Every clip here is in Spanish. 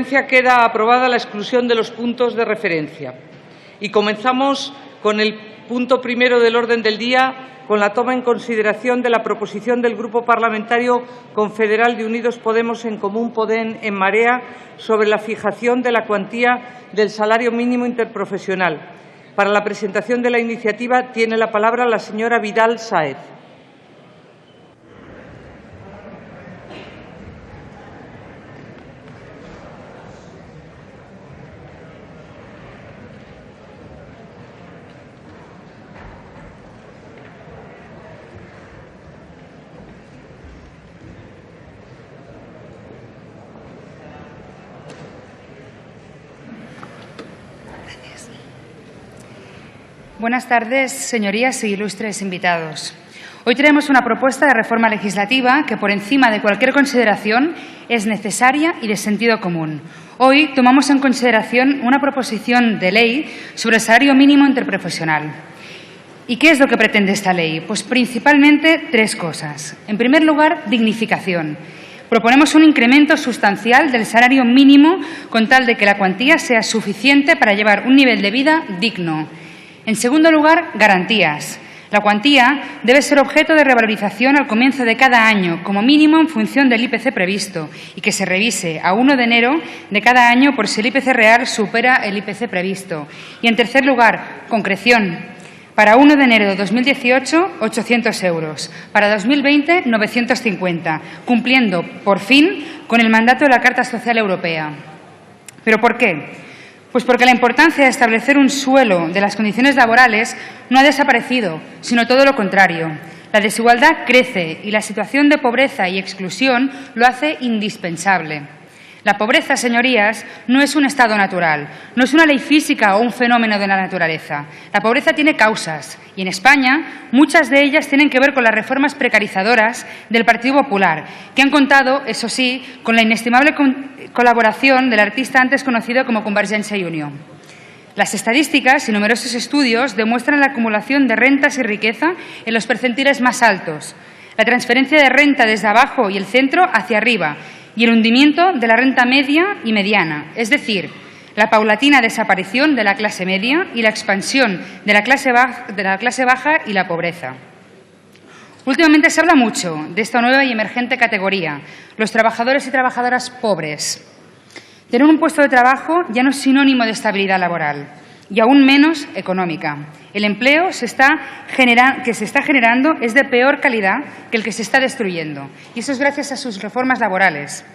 Queda aprobada la exclusión de los puntos de referencia. Y comenzamos con el punto primero del orden del día, con la toma en consideración de la proposición del Grupo Parlamentario Confederal de Unidos Podemos en Común Podem en Marea sobre la fijación de la cuantía del salario mínimo interprofesional. Para la presentación de la iniciativa tiene la palabra la señora Vidal Sáez. Buenas tardes, señorías e ilustres invitados. Hoy traemos una propuesta de reforma legislativa que, por encima de cualquier consideración, es necesaria y de sentido común. Hoy tomamos en consideración una proposición de ley sobre el salario mínimo interprofesional. ¿Y qué es lo que pretende esta ley? Pues principalmente tres cosas. En primer lugar, dignificación. Proponemos un incremento sustancial del salario mínimo con tal de que la cuantía sea suficiente para llevar un nivel de vida digno. En segundo lugar, garantías. La cuantía debe ser objeto de revalorización al comienzo de cada año, como mínimo en función del IPC previsto, y que se revise a 1 de enero de cada año por si el IPC real supera el IPC previsto. Y en tercer lugar, concreción. Para 1 de enero de 2018, 800 euros. Para 2020, 950, cumpliendo, por fin, con el mandato de la Carta Social Europea. ¿Pero por qué? Pues porque la importancia de establecer un suelo de las condiciones laborales no ha desaparecido, sino todo lo contrario. La desigualdad crece y la situación de pobreza y exclusión lo hace indispensable. La pobreza, señorías, no es un estado natural, no es una ley física o un fenómeno de la naturaleza. La pobreza tiene causas y en España muchas de ellas tienen que ver con las reformas precarizadoras del Partido Popular, que han contado, eso sí, con la inestimable colaboración del artista antes conocido como Convergencia y Unió. Las estadísticas y numerosos estudios demuestran la acumulación de rentas y riqueza en los percentiles más altos, la transferencia de renta desde abajo y el centro hacia arriba y el hundimiento de la renta media y mediana, es decir, la paulatina desaparición de la clase media y la expansión de la clase baja y la pobreza. Últimamente se habla mucho de esta nueva y emergente categoría, los trabajadores y trabajadoras pobres. Tener un puesto de trabajo ya no es sinónimo de estabilidad laboral y aún menos económica. El empleo que se está generando es de peor calidad que el que se está destruyendo, y eso es gracias a sus reformas laborales.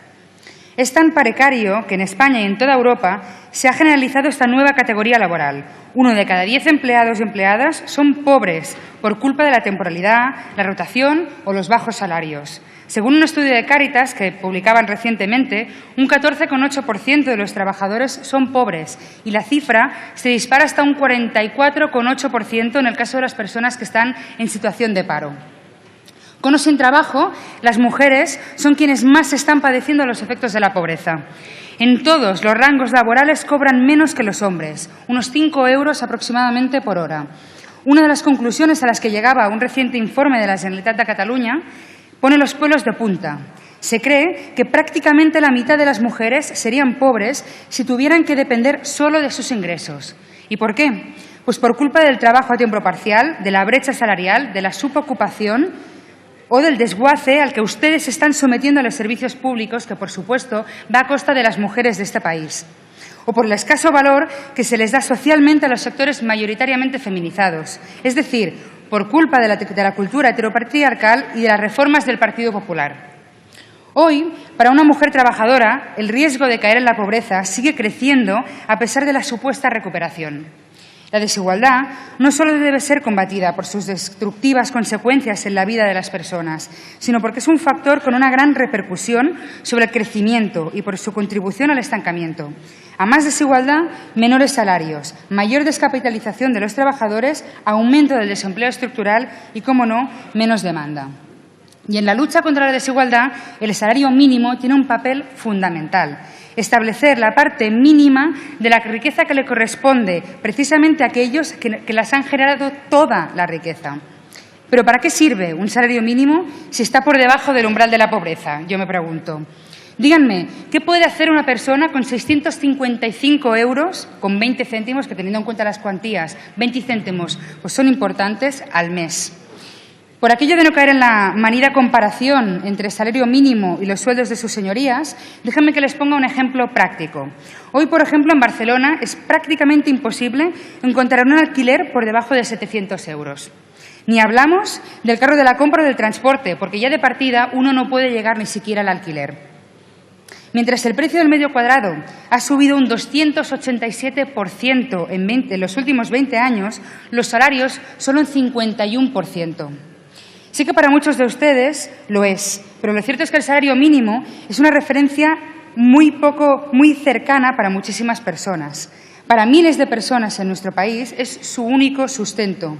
Es tan precario que en España y en toda Europa se ha generalizado esta nueva categoría laboral. 1 de cada 10 empleados y empleadas son pobres por culpa de la temporalidad, la rotación o los bajos salarios. Según un estudio de Cáritas que publicaban recientemente, un 14,8% de los trabajadores son pobres y la cifra se dispara hasta un 44,8% en el caso de las personas que están en situación de paro. Con o sin trabajo, las mujeres son quienes más están padeciendo los efectos de la pobreza. En todos los rangos laborales cobran menos que los hombres, unos 5 euros aproximadamente por hora. Una de las conclusiones a las que llegaba un reciente informe de la Generalitat de Catalunya pone los pelos de punta. Se cree que prácticamente la mitad de las mujeres serían pobres si tuvieran que depender solo de sus ingresos. ¿Y por qué? Pues por culpa del trabajo a tiempo parcial, de la brecha salarial, de la subocupación o del desguace al que ustedes están sometiendo a los servicios públicos, que, por supuesto, va a costa de las mujeres de este país. O por el escaso valor que se les da socialmente a los sectores mayoritariamente feminizados, es decir, por culpa de la cultura heteropatriarcal y de las reformas del Partido Popular. Hoy, para una mujer trabajadora, el riesgo de caer en la pobreza sigue creciendo a pesar de la supuesta recuperación. La desigualdad no solo debe ser combatida por sus destructivas consecuencias en la vida de las personas, sino porque es un factor con una gran repercusión sobre el crecimiento y por su contribución al estancamiento. A más desigualdad, menores salarios, mayor descapitalización de los trabajadores, aumento del desempleo estructural y, cómo no, menos demanda. Y en la lucha contra la desigualdad, el salario mínimo tiene un papel fundamental. Establecer la parte mínima de la riqueza que le corresponde precisamente a aquellos que las han generado toda la riqueza. Pero ¿para qué sirve un salario mínimo si está por debajo del umbral de la pobreza? Yo me pregunto. Díganme, ¿qué puede hacer una persona con 655 euros, con 20 céntimos, que teniendo en cuenta las cuantías, 20 céntimos, pues son importantes, al mes? Por aquello de no caer en la manida comparación entre el salario mínimo y los sueldos de sus señorías, déjenme que les ponga un ejemplo práctico. Hoy, por ejemplo, en Barcelona es prácticamente imposible encontrar un alquiler por debajo de 700 euros. Ni hablamos del carro de la compra o del transporte, porque ya de partida uno no puede llegar ni siquiera al alquiler. Mientras el precio del metro cuadrado ha subido un 287% en los últimos 20 años, los salarios solo un 51%. Sí que para muchos de ustedes lo es, pero lo cierto es que el salario mínimo es una referencia muy cercana para muchísimas personas. Para miles de personas en nuestro país es su único sustento.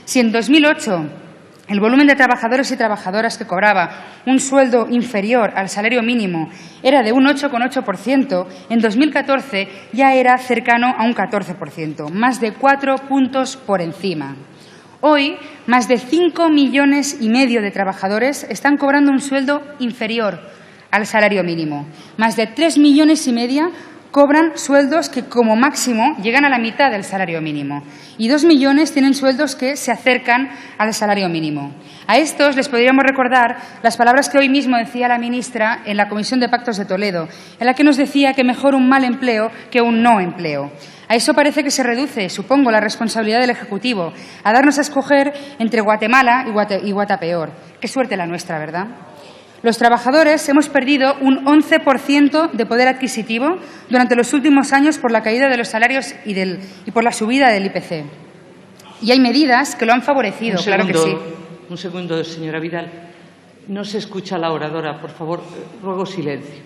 Si en 2008 el volumen de trabajadores y trabajadoras que cobraba un sueldo inferior al salario mínimo era de un 8,8%, en 2014 ya era cercano a un 14%, más de 4 puntos por encima. Hoy, más de 5,5 millones de trabajadores están cobrando un sueldo inferior al salario mínimo. Más de 3,5 millones cobran sueldos que como máximo llegan a la mitad del salario mínimo y 2 millones tienen sueldos que se acercan al salario mínimo. A estos les podríamos recordar las palabras que hoy mismo decía la ministra en la Comisión de Pactos de Toledo, en la que nos decía que mejor un mal empleo que un no empleo. A eso parece que se reduce, supongo, la responsabilidad del Ejecutivo, a darnos a escoger entre Guatemala y Guatapeor. Qué suerte la nuestra, ¿verdad? Los trabajadores hemos perdido un 11% de poder adquisitivo durante los últimos años por la caída de los salarios y por la subida del IPC. Y hay medidas que lo han favorecido, claro que sí. Un segundo, señora Vidal. No se escucha a la oradora. Por favor, ruego silencio.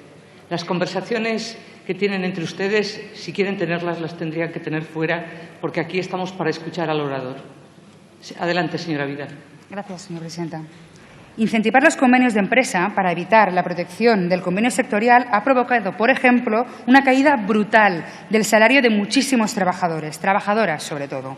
Las conversaciones que tienen entre ustedes, si quieren tenerlas, las tendrían que tener fuera, porque aquí estamos para escuchar al orador. Adelante, señora Vidal. Gracias, señora presidenta. Incentivar los convenios de empresa para evitar la protección del convenio sectorial ha provocado, por ejemplo, una caída brutal del salario de muchísimos trabajadores, trabajadoras sobre todo.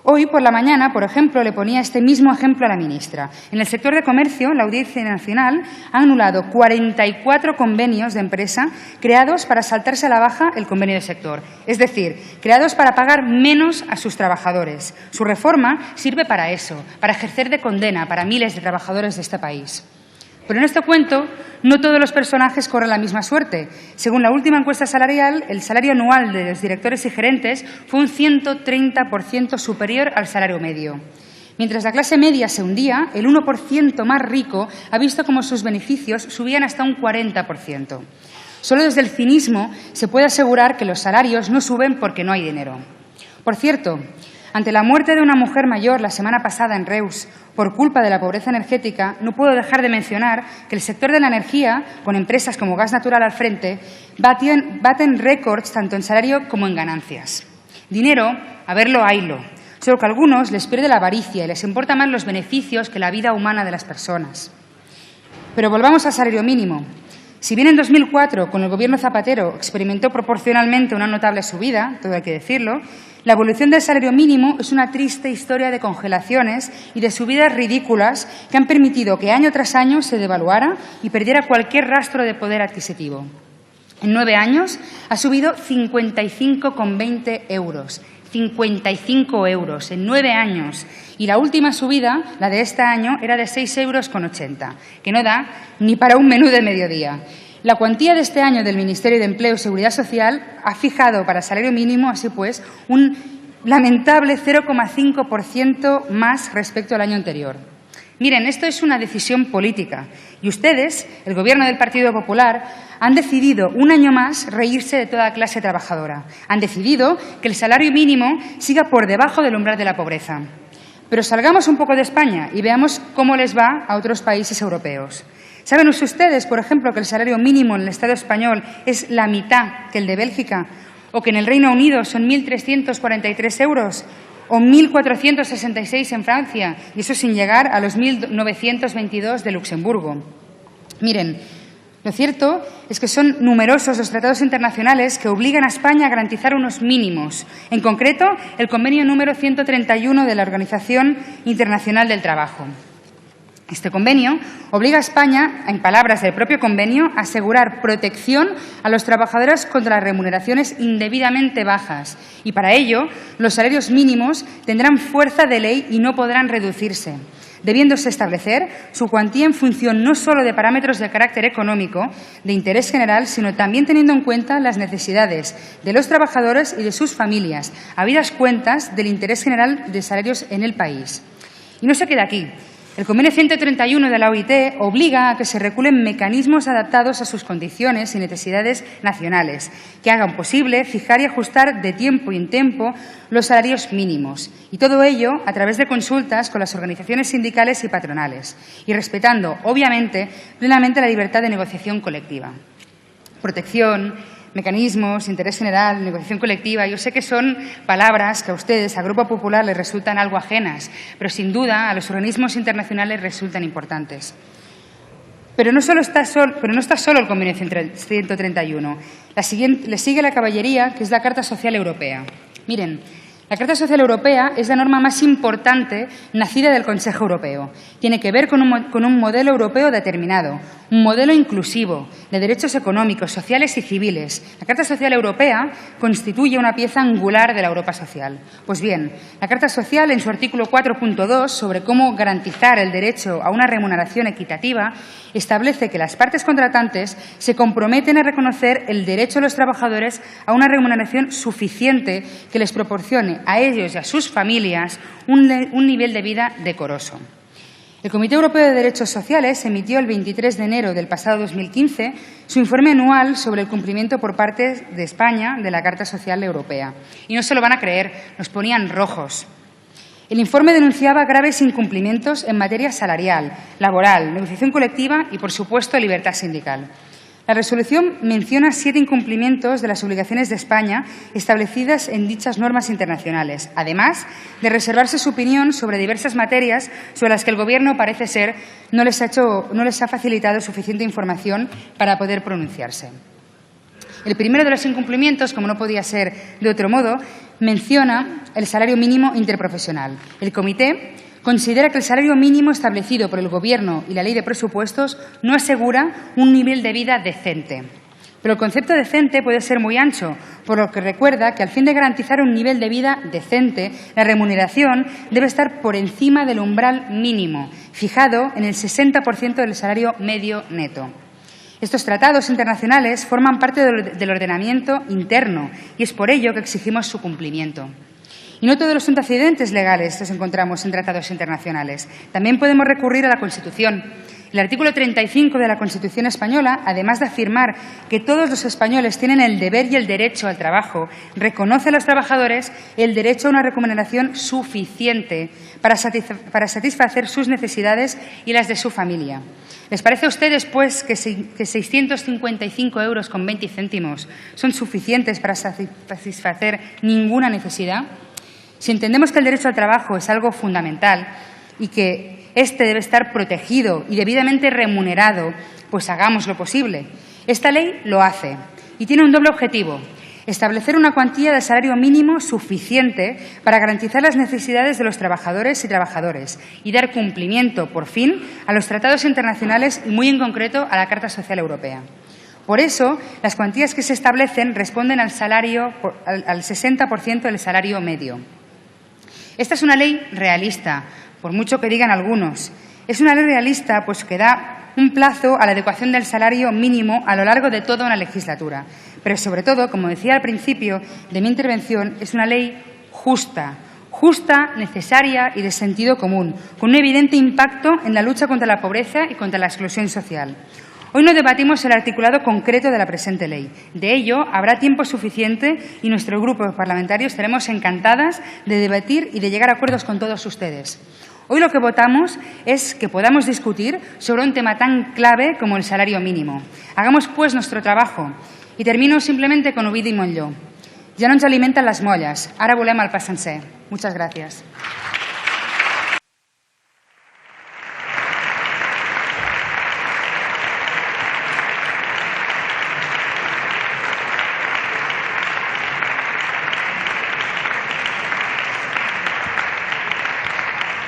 Hoy, por la mañana, por ejemplo, le ponía este mismo ejemplo a la ministra. En el sector de comercio, la Audiencia Nacional ha anulado 44 convenios de empresa creados para saltarse a la baja el convenio de sector, es decir, creados para pagar menos a sus trabajadores. Su reforma sirve para eso, para ejercer de condena para miles de trabajadores de este país. Pero en este cuento no todos los personajes corren la misma suerte. Según la última encuesta salarial, el salario anual de los directores y gerentes fue un 130% superior al salario medio. Mientras la clase media se hundía, el 1% más rico ha visto cómo sus beneficios subían hasta un 40%. Solo desde el cinismo se puede asegurar que los salarios no suben porque no hay dinero. Por cierto, ante la muerte de una mujer mayor la semana pasada en Reus por culpa de la pobreza energética, no puedo dejar de mencionar que el sector de la energía, con empresas como Gas Natural al frente, baten récords tanto en salario como en ganancias. Dinero, a verlo, haylo. Solo que a algunos les pierde la avaricia y les importa más los beneficios que la vida humana de las personas. Pero volvamos al salario mínimo. Si bien en 2004, con el Gobierno Zapatero, experimentó proporcionalmente una notable subida, todo hay que decirlo, la evolución del salario mínimo es una triste historia de congelaciones y de subidas ridículas que han permitido que año tras año se devaluara y perdiera cualquier rastro de poder adquisitivo. En 9 años ha subido 55,20 euros. 55 euros en 9 años. Y la última subida, la de este año, era de 6,80 euros, que no da ni para un menú de mediodía. La cuantía de este año del Ministerio de Empleo y Seguridad Social ha fijado para el salario mínimo, así pues, un lamentable 0,5% más respecto al año anterior. Miren, esto es una decisión política y ustedes, el Gobierno del Partido Popular, han decidido un año más reírse de toda clase trabajadora. Han decidido que el salario mínimo siga por debajo del umbral de la pobreza. Pero salgamos un poco de España y veamos cómo les va a otros países europeos. ¿Saben ustedes, por ejemplo, que el salario mínimo en el Estado español es la mitad que el de Bélgica o que en el Reino Unido son 1.343 euros? O 1.466 en Francia, y eso sin llegar a los 1.922 de Luxemburgo. Miren, lo cierto es que son numerosos los tratados internacionales que obligan a España a garantizar unos mínimos, en concreto el convenio número 131 de la Organización Internacional del Trabajo. Este convenio obliga a España, en palabras del propio convenio, a asegurar protección a los trabajadores contra las remuneraciones indebidamente bajas y, para ello, los salarios mínimos tendrán fuerza de ley y no podrán reducirse, debiéndose establecer su cuantía en función no solo de parámetros de carácter económico, de interés general, sino también teniendo en cuenta las necesidades de los trabajadores y de sus familias, habidas cuentas del interés general de salarios en el país. Y no se queda aquí. El Convenio 131 de la OIT obliga a que se regulen mecanismos adaptados a sus condiciones y necesidades nacionales, que hagan posible fijar y ajustar de tiempo en tiempo los salarios mínimos, y todo ello a través de consultas con las organizaciones sindicales y patronales, y respetando, obviamente, plenamente la libertad de negociación colectiva. Protección, mecanismos, interés general, negociación colectiva. Yo sé que son palabras que a ustedes, al Grupo Popular, les resultan algo ajenas, pero sin duda a los organismos internacionales resultan importantes. Pero no está solo el Convenio 131. Le sigue la caballería, que es la Carta Social Europea. Miren, la Carta Social Europea es la norma más importante nacida del Consejo Europeo. Tiene que ver con un modelo europeo determinado, un modelo inclusivo de derechos económicos, sociales y civiles. La Carta Social Europea constituye una pieza angular de la Europa social. Pues bien, la Carta Social, en su artículo 4.2, sobre cómo garantizar el derecho a una remuneración equitativa, establece que las partes contratantes se comprometen a reconocer el derecho de los trabajadores a una remuneración suficiente que les proporcione a ellos y a sus familias un nivel de vida decoroso. El Comité Europeo de Derechos Sociales emitió el 23 de enero del pasado 2015 su informe anual sobre el cumplimiento por parte de España de la Carta Social Europea. Y no se lo van a creer, nos ponían rojos. El informe denunciaba graves incumplimientos en materia salarial, laboral, negociación colectiva y, por supuesto, libertad sindical. La resolución menciona 7 incumplimientos de las obligaciones de España establecidas en dichas normas internacionales, además de reservarse su opinión sobre diversas materias sobre las que el Gobierno, parece ser, no les ha facilitado suficiente información para poder pronunciarse. El primero de los incumplimientos, como no podía ser de otro modo, menciona el salario mínimo interprofesional. El Comité considera que el salario mínimo establecido por el Gobierno y la Ley de Presupuestos no asegura un nivel de vida decente. Pero el concepto decente puede ser muy ancho, por lo que recuerda que al fin de garantizar un nivel de vida decente, la remuneración debe estar por encima del umbral mínimo, fijado en el 60% del salario medio neto. Estos tratados internacionales forman parte del ordenamiento interno y es por ello que exigimos su cumplimiento. Y no todos los antecedentes legales los encontramos en tratados internacionales. También podemos recurrir a la Constitución. El artículo 35 de la Constitución española, además de afirmar que todos los españoles tienen el deber y el derecho al trabajo, reconoce a los trabajadores el derecho a una remuneración suficiente para satisfacer sus necesidades y las de su familia. ¿Les parece a ustedes, pues, que 655 euros con 20 céntimos son suficientes para satisfacer ninguna necesidad? Si entendemos que el derecho al trabajo es algo fundamental y que éste debe estar protegido y debidamente remunerado, pues hagamos lo posible. Esta ley lo hace y tiene un doble objetivo: establecer una cuantía de salario mínimo suficiente para garantizar las necesidades de los trabajadores y trabajadoras y dar cumplimiento, por fin, a los tratados internacionales y, muy en concreto, a la Carta Social Europea. Por eso, las cuantías que se establecen responden al 60% del salario medio. Esta es una ley realista, por mucho que digan algunos. Es una ley realista, pues que da un plazo a la adecuación del salario mínimo a lo largo de toda una legislatura. Pero, sobre todo, como decía al principio de mi intervención, es una ley justa, necesaria y de sentido común, con un evidente impacto en la lucha contra la pobreza y contra la exclusión social. Hoy no debatimos el articulado concreto de la presente ley. De ello habrá tiempo suficiente y nuestro grupo parlamentario estaremos encantadas de debatir y de llegar a acuerdos con todos ustedes. Hoy lo que votamos es que podamos discutir sobre un tema tan clave como el salario mínimo. Hagamos, pues, nuestro trabajo. I termino simplemente con Ovidi Montllor. Ja no ens alimenten les molles, ara volem el pa sencer. Muchas gracias.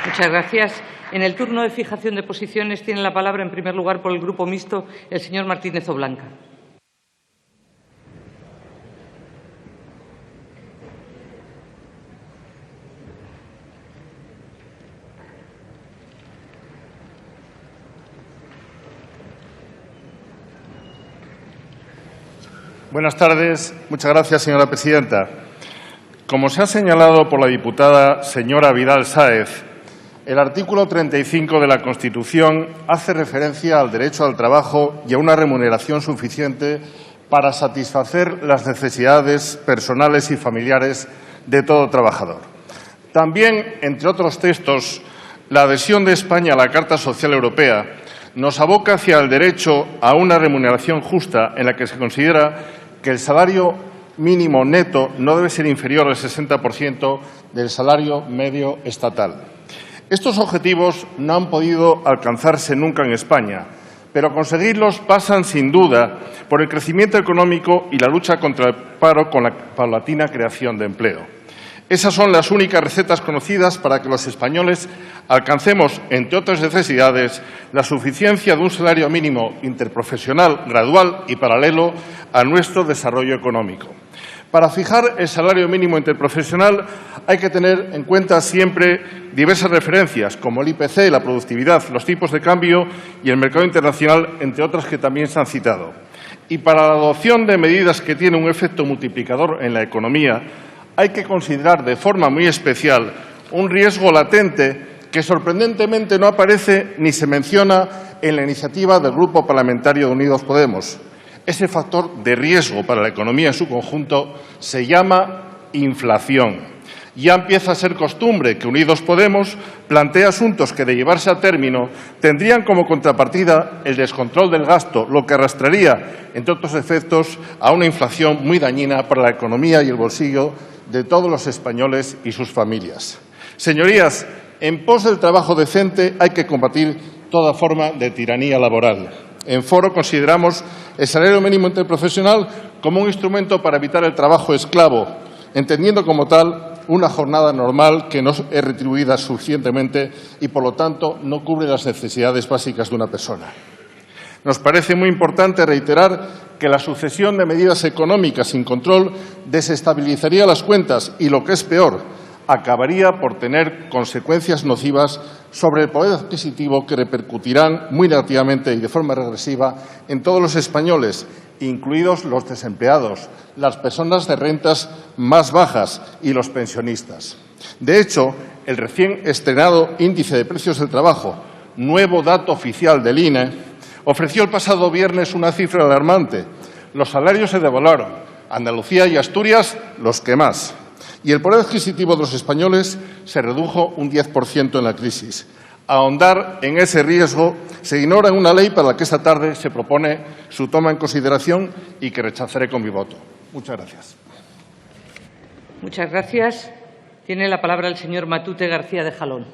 Muchas gracias. En el turno de fijación de posiciones tiene la palabra, en primer lugar, por el Grupo Mixto, el señor Martínez Oblanca. Buenas tardes. Muchas gracias, señora presidenta. Como se ha señalado por la diputada señora Vidal Sáez, el artículo 35 de la Constitución hace referencia al derecho al trabajo y a una remuneración suficiente para satisfacer las necesidades personales y familiares de todo trabajador. También, entre otros textos, la adhesión de España a la Carta Social Europea nos aboca hacia el derecho a una remuneración justa en la que se considera que el salario mínimo neto no debe ser inferior al 60% del salario medio estatal. Estos objetivos no han podido alcanzarse nunca en España, pero conseguirlos pasan sin duda por el crecimiento económico y la lucha contra el paro con la paulatina creación de empleo. Esas son las únicas recetas conocidas para que los españoles alcancemos, entre otras necesidades, la suficiencia de un salario mínimo interprofesional gradual y paralelo a nuestro desarrollo económico. Para fijar el salario mínimo interprofesional hay que tener en cuenta siempre diversas referencias, como el IPC, la productividad, los tipos de cambio y el mercado internacional, entre otras que también se han citado. Y para la adopción de medidas que tienen un efecto multiplicador en la economía, hay que considerar de forma muy especial un riesgo latente que sorprendentemente no aparece ni se menciona en la iniciativa del Grupo Parlamentario de Unidos Podemos. Ese factor de riesgo para la economía en su conjunto se llama inflación. Ya empieza a ser costumbre que Unidos Podemos plantee asuntos que, de llevarse a término, tendrían como contrapartida el descontrol del gasto, lo que arrastraría, entre otros efectos, a una inflación muy dañina para la economía y el bolsillo de todos los españoles y sus familias. Señorías, en pos del trabajo decente hay que combatir toda forma de tiranía laboral. En Foro consideramos el salario mínimo interprofesional como un instrumento para evitar el trabajo esclavo, entendiendo como tal una jornada normal que no es retribuida suficientemente y, por lo tanto, no cubre las necesidades básicas de una persona. Nos parece muy importante reiterar que la sucesión de medidas económicas sin control desestabilizaría las cuentas y, lo que es peor, acabaría por tener consecuencias nocivas sobre el poder adquisitivo que repercutirán muy negativamente y de forma regresiva en todos los españoles, incluidos los desempleados, las personas de rentas más bajas y los pensionistas. De hecho, el recién estrenado Índice de Precios del Trabajo, nuevo dato oficial del INE, ofreció el pasado viernes una cifra alarmante. Los salarios se devaluaron, Andalucía y Asturias los que más, y el poder adquisitivo de los españoles se redujo un 10% en la crisis. Ahondar en ese riesgo se ignora en una ley para la que esta tarde se propone su toma en consideración y que rechazaré con mi voto. Muchas gracias. Muchas gracias. Tiene la palabra el señor Matute García de Jalón.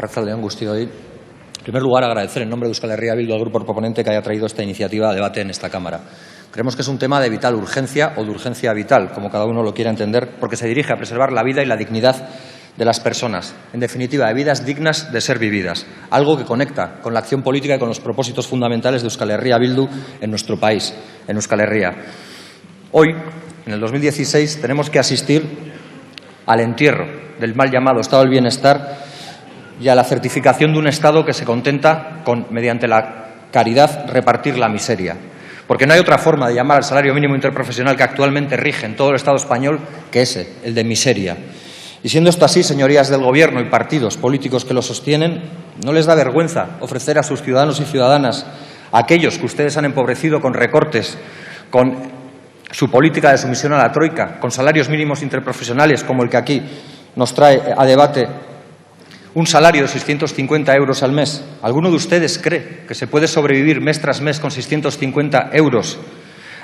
Arratsalde on guztioi. En primer lugar, agradecer en nombre de Euskal Herria Bildu al grupo proponente que haya traído esta iniciativa a debate en esta Cámara. Creemos que es un tema de vital urgencia o de urgencia vital, como cada uno lo quiera entender, porque se dirige a preservar la vida y la dignidad de las personas. En definitiva, de vidas dignas de ser vividas. Algo que conecta con la acción política y con los propósitos fundamentales de Euskal Herria Bildu en nuestro país, en Euskal Herria. Hoy, en el 2016, tenemos que asistir al entierro del mal llamado Estado del Bienestar y a la certificación de un Estado que se contenta con, mediante la caridad, repartir la miseria. Porque no hay otra forma de llamar al salario mínimo interprofesional que actualmente rige en todo el Estado español que ese, el de miseria. Y siendo esto así, señorías del Gobierno y partidos políticos que lo sostienen, ¿no les da vergüenza ofrecer a sus ciudadanos y ciudadanas, a aquellos que ustedes han empobrecido con recortes, con su política de sumisión a la troika, con salarios mínimos interprofesionales como el que aquí nos trae a debate, un salario de 650 euros al mes? ¿Alguno de ustedes cree que se puede sobrevivir mes tras mes con 650 euros?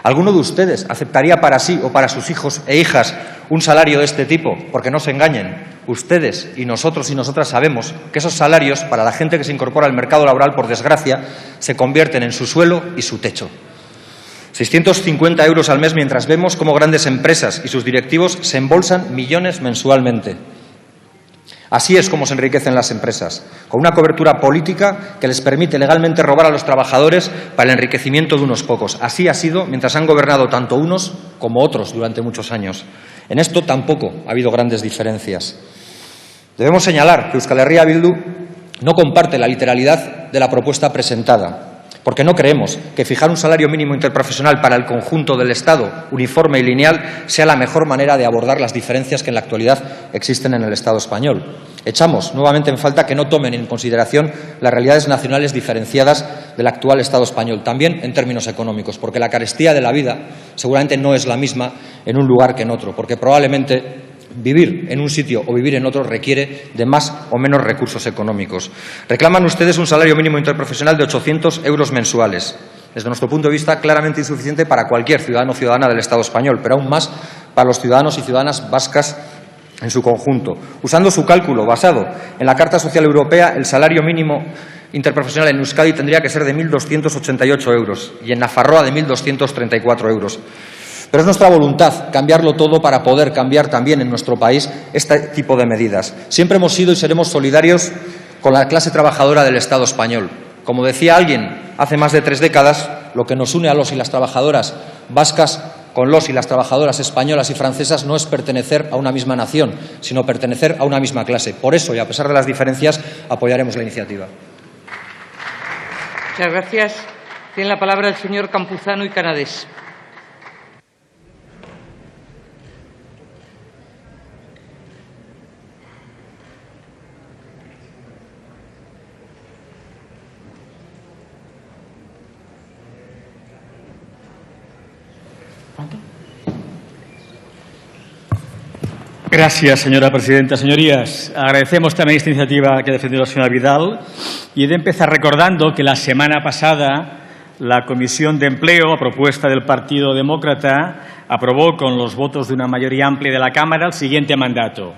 ¿Alguno de ustedes aceptaría para sí o para sus hijos e hijas Un salario de este tipo, porque no se engañen, ustedes y nosotros y nosotras sabemos que esos salarios, para la gente que se incorpora al mercado laboral, por desgracia, se convierten en su suelo y su techo. 650 euros al mes, mientras vemos cómo grandes empresas y sus directivos se embolsan millones mensualmente. Así es como se enriquecen las empresas, con una cobertura política que les permite legalmente robar a los trabajadores para el enriquecimiento de unos pocos. Así ha sido mientras han gobernado tanto unos como otros durante muchos años. En esto tampoco ha habido grandes diferencias. Debemos señalar que Euskal Herria Bildu no comparte la literalidad de la propuesta presentada, porque no creemos que fijar un salario mínimo interprofesional para el conjunto del Estado, uniforme y lineal, sea la mejor manera de abordar las diferencias que en la actualidad existen en el Estado español. Echamos nuevamente en falta que no tomen en consideración las realidades nacionales diferenciadas del actual Estado español, también en términos económicos, porque la carestía de la vida seguramente no es la misma en un lugar que en otro, porque probablemente vivir en un sitio o vivir en otro requiere de más o menos recursos económicos. Reclaman ustedes un salario mínimo interprofesional de 800 euros mensuales. Desde nuestro punto de vista, claramente insuficiente para cualquier ciudadano o ciudadana del Estado español, pero aún más para los ciudadanos y ciudadanas vascas en su conjunto. Usando su cálculo basado en la Carta Social Europea, el salario mínimo interprofesional en Euskadi tendría que ser de 1.288 euros y en Nafarroa de 1.234 euros. Pero es nuestra voluntad cambiarlo todo para poder cambiar también en nuestro país este tipo de medidas. Siempre hemos sido y seremos solidarios con la clase trabajadora del Estado español. Como decía alguien hace más de 3 décadas, lo que nos une a los y las trabajadoras vascas con los y las trabajadoras españolas y francesas no es pertenecer a una misma nación, sino pertenecer a una misma clase. Por eso, y a pesar de las diferencias, apoyaremos la iniciativa. Muchas gracias. Tiene la palabra el señor Campuzano y Canadés. Gracias, señora presidenta. Señorías, agradecemos también esta iniciativa que ha defendido la señora Vidal y he de empezar recordando que la semana pasada la Comisión de Empleo, a propuesta del Partido Demócrata, aprobó con los votos de una mayoría amplia de la Cámara el siguiente mandato.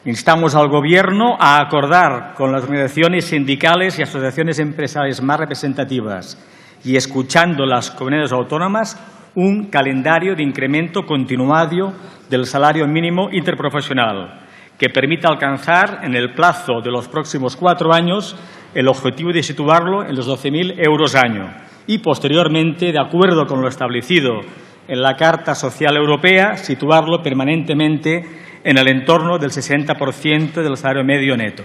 Instamos al Gobierno a acordar con las organizaciones sindicales y asociaciones empresariales más representativas y escuchando las comunidades autónomas un calendario de incremento continuado del salario mínimo interprofesional que permita alcanzar en el plazo de los próximos 4 años el objetivo de situarlo en los 12.000 euros año y, posteriormente, de acuerdo con lo establecido en la Carta Social Europea, situarlo permanentemente en el entorno del 60% del salario medio neto.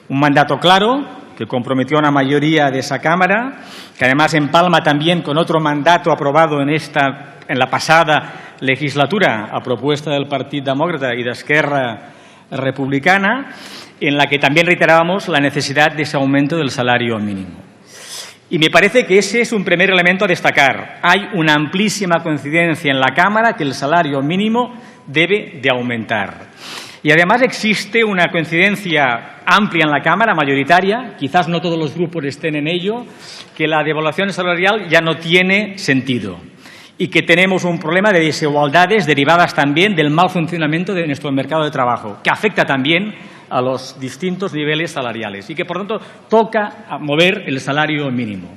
Un mandato claro que comprometió a una mayoría de esa Cámara, que además empalma también con otro mandato aprobado en la pasada legislatura a propuesta del Partido Demócrata y de Esquerra Republicana, en la que también reiterábamos la necesidad de ese aumento del salario mínimo. Y me parece que ese es un primer elemento a destacar. Hay una amplísima coincidencia en la Cámara que el salario mínimo debe de aumentar. Y además existe una coincidencia amplia en la Cámara, mayoritaria, quizás no todos los grupos estén en ello, que la devaluación salarial ya no tiene sentido y que tenemos un problema de desigualdades derivadas también del mal funcionamiento de nuestro mercado de trabajo, que afecta también a los distintos niveles salariales y que, por tanto, toca mover el salario mínimo.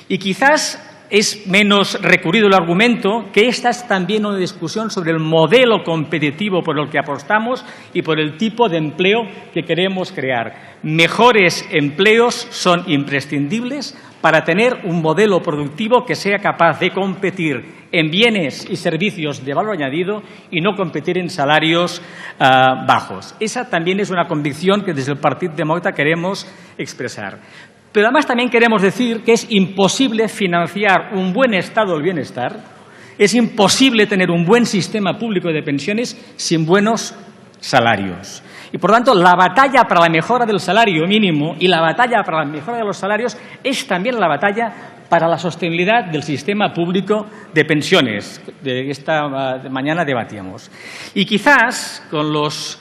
Y quizás es menos recurrido el argumento que esta es también una discusión sobre el modelo competitivo por el que apostamos y por el tipo de empleo que queremos crear. Mejores empleos son imprescindibles para tener un modelo productivo que sea capaz de competir en bienes y servicios de valor añadido y no competir en salarios bajos. Esa también es una convicción que desde el Partido Demócrata queremos expresar. Pero además también queremos decir que es imposible financiar un buen estado del bienestar, es imposible tener un buen sistema público de pensiones sin buenos salarios. Y, por tanto, la batalla para la mejora del salario mínimo y la batalla para la mejora de los salarios es también la batalla para la sostenibilidad del sistema público de pensiones. De esta mañana debatíamos. Y quizás con los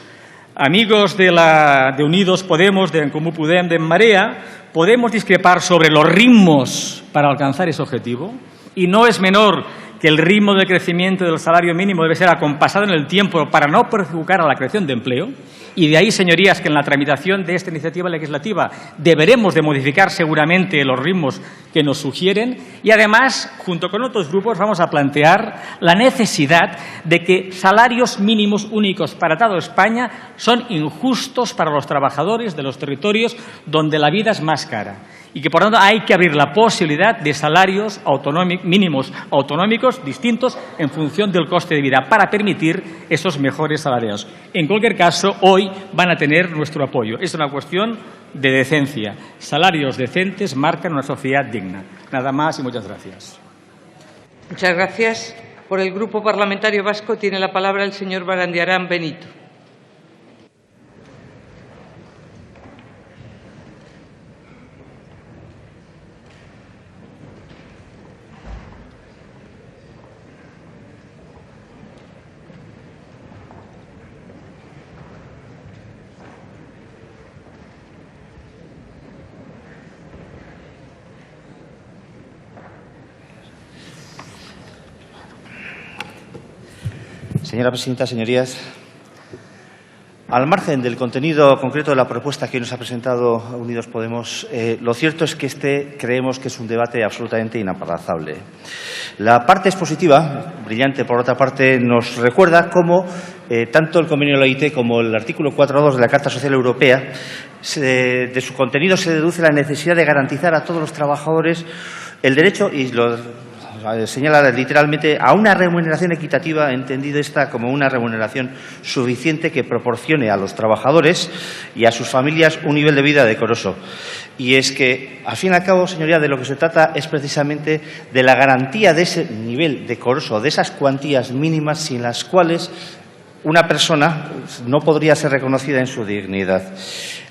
amigos de Unidos Podemos, de En Comú Podem, de En Marea, podemos discrepar sobre los ritmos para alcanzar ese objetivo. Y no es menor que el ritmo de crecimiento del salario mínimo debe ser acompasado en el tiempo para no perjudicar a la creación de empleo. Y de ahí, señorías, que en la tramitación de esta iniciativa legislativa deberemos de modificar seguramente los ritmos que nos sugieren y, además, junto con otros grupos, vamos a plantear la necesidad de que salarios mínimos únicos para toda España son injustos para los trabajadores de los territorios donde la vida es más cara y que, por lo tanto, hay que abrir la posibilidad de salarios mínimos autonómicos distintos en función del coste de vida para permitir esos mejores salarios. En cualquier caso, hoy van a tener nuestro apoyo. Es una cuestión de decencia. Salarios decentes marcan una sociedad digna. Nada más y muchas gracias. Muchas gracias. Por el Grupo Parlamentario Vasco tiene la palabra el señor Barandiarán Benito. Señora presidenta, señorías, al margen del contenido concreto de la propuesta que nos ha presentado Unidos Podemos, lo cierto es que creemos que es un debate absolutamente inaplazable. La parte expositiva, brillante por otra parte, nos recuerda cómo tanto el convenio de la OIT como el artículo 4.2 de la Carta Social Europea, de su contenido se deduce la necesidad de garantizar a todos los trabajadores el derecho, y lo señala literalmente, a una remuneración equitativa, entendido esta como una remuneración suficiente que proporcione a los trabajadores y a sus familias un nivel de vida decoroso. Y es que, al fin y al cabo, señoría, de lo que se trata es precisamente de la garantía de ese nivel decoroso, de esas cuantías mínimas sin las cuales una persona no podría ser reconocida en su dignidad.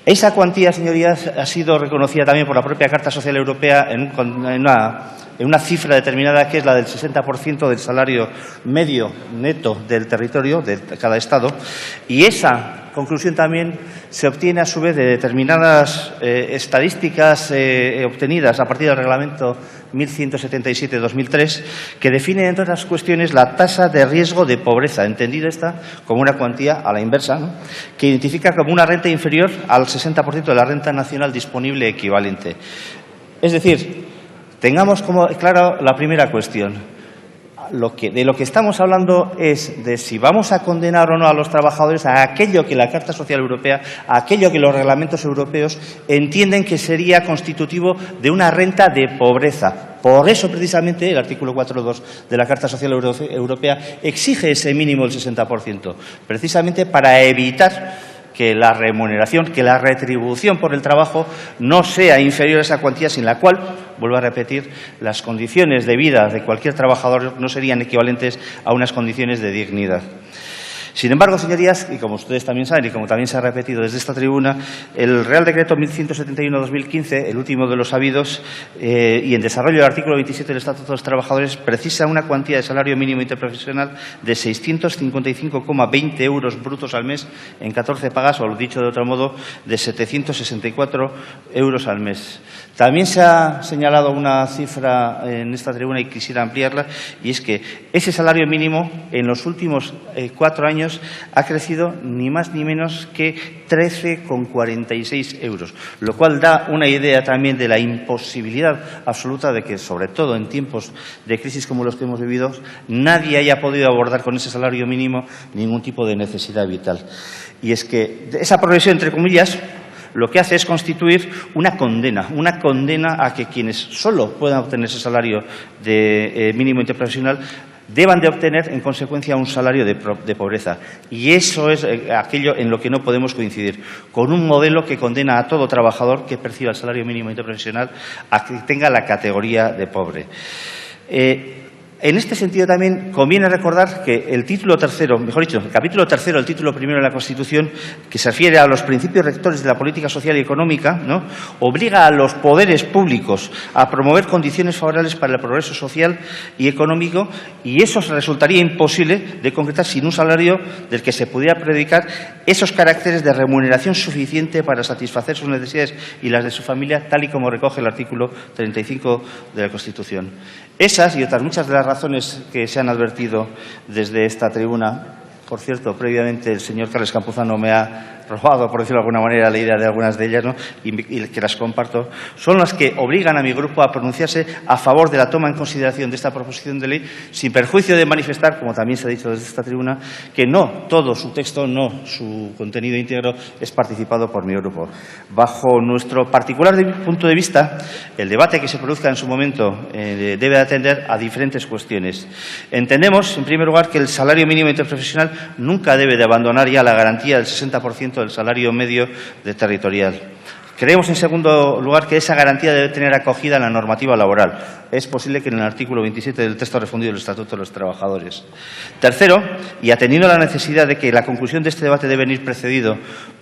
Esa cuantía, señorías, ha sido reconocida también por la propia Carta Social Europea en una cifra determinada, que es la del 60% del salario medio neto del territorio de cada Estado, y esa conclusión también se obtiene a su vez de determinadas estadísticas obtenidas a partir del Reglamento 1177/2003, que define, entre otras cuestiones, la tasa de riesgo de pobreza, entendida esta como una cuantía a la inversa, ¿no?, que identifica como una renta inferior al 60% de la renta nacional disponible equivalente. Es decir, tengamos como clara la primera cuestión. De lo que estamos hablando es de si vamos a condenar o no a los trabajadores a aquello que la Carta Social Europea, a aquello que los reglamentos europeos entienden que sería constitutivo de una renta de pobreza. Por eso, precisamente, el artículo 4.2 de la Carta Social Europea exige ese mínimo del 60%, precisamente para evitar que la remuneración, que la retribución por el trabajo no sea inferior a esa cuantía, sin la cual, vuelvo a repetir, las condiciones de vida de cualquier trabajador no serían equivalentes a unas condiciones de dignidad. Sin embargo, señorías, y como ustedes también saben y como también se ha repetido desde esta tribuna, el Real Decreto 1171/2015, el último de los habidos, y en desarrollo del artículo 27 del Estatuto de los Trabajadores, precisa una cuantía de salario mínimo interprofesional de 655,20 euros brutos al mes en 14 pagas, o dicho de otro modo, de 764 euros al mes. También se ha señalado una cifra en esta tribuna y quisiera ampliarla, y es que ese salario mínimo en los últimos 4 años ha crecido ni más ni menos que 13,46 euros, lo cual da una idea también de la imposibilidad absoluta de que, sobre todo en tiempos de crisis como los que hemos vivido, nadie haya podido abordar con ese salario mínimo ningún tipo de necesidad vital. Y es que esa progresión, entre comillas, lo que hace es constituir una condena a que quienes solo puedan obtener ese salario de mínimo interprofesional deban de obtener, en consecuencia, un salario de pobreza. Y eso es aquello en lo que no podemos coincidir, con un modelo que condena a todo trabajador que perciba el salario mínimo interprofesional a que tenga la categoría de pobre. En este sentido también conviene recordar que el título tercero, mejor dicho, el capítulo tercero del título primero de la Constitución, que se refiere a los principios rectores de la política social y económica, ¿no?, obliga a los poderes públicos a promover condiciones favorables para el progreso social y económico, y eso resultaría imposible de concretar sin un salario del que se pudiera predicar esos caracteres de remuneración suficiente para satisfacer sus necesidades y las de su familia, tal y como recoge el artículo 35 de la Constitución. Esas y otras muchas de las razones que se han advertido desde esta tribuna. Por cierto, previamente el señor Carles Campuzano me ha robado, por decirlo de alguna manera, la idea de algunas de ellas, ¿no? y que las comparto, son las que obligan a mi grupo a pronunciarse a favor de la toma en consideración de esta proposición de ley, sin perjuicio de manifestar, como también se ha dicho desde esta tribuna, que no todo su texto, no su contenido íntegro es participado por mi grupo. Bajo nuestro particular punto de vista, el debate que se produzca en su momento debe atender a diferentes cuestiones. Entendemos, en primer lugar, que el salario mínimo interprofesional nunca debe de abandonar ya la garantía del 60% del salario medio territorial. Creemos, en segundo lugar, que esa garantía debe tener acogida en la normativa laboral. Es posible que en el artículo 27 del texto refundido del Estatuto de los Trabajadores. Tercero, y atendiendo a la necesidad de que la conclusión de este debate debe venir precedido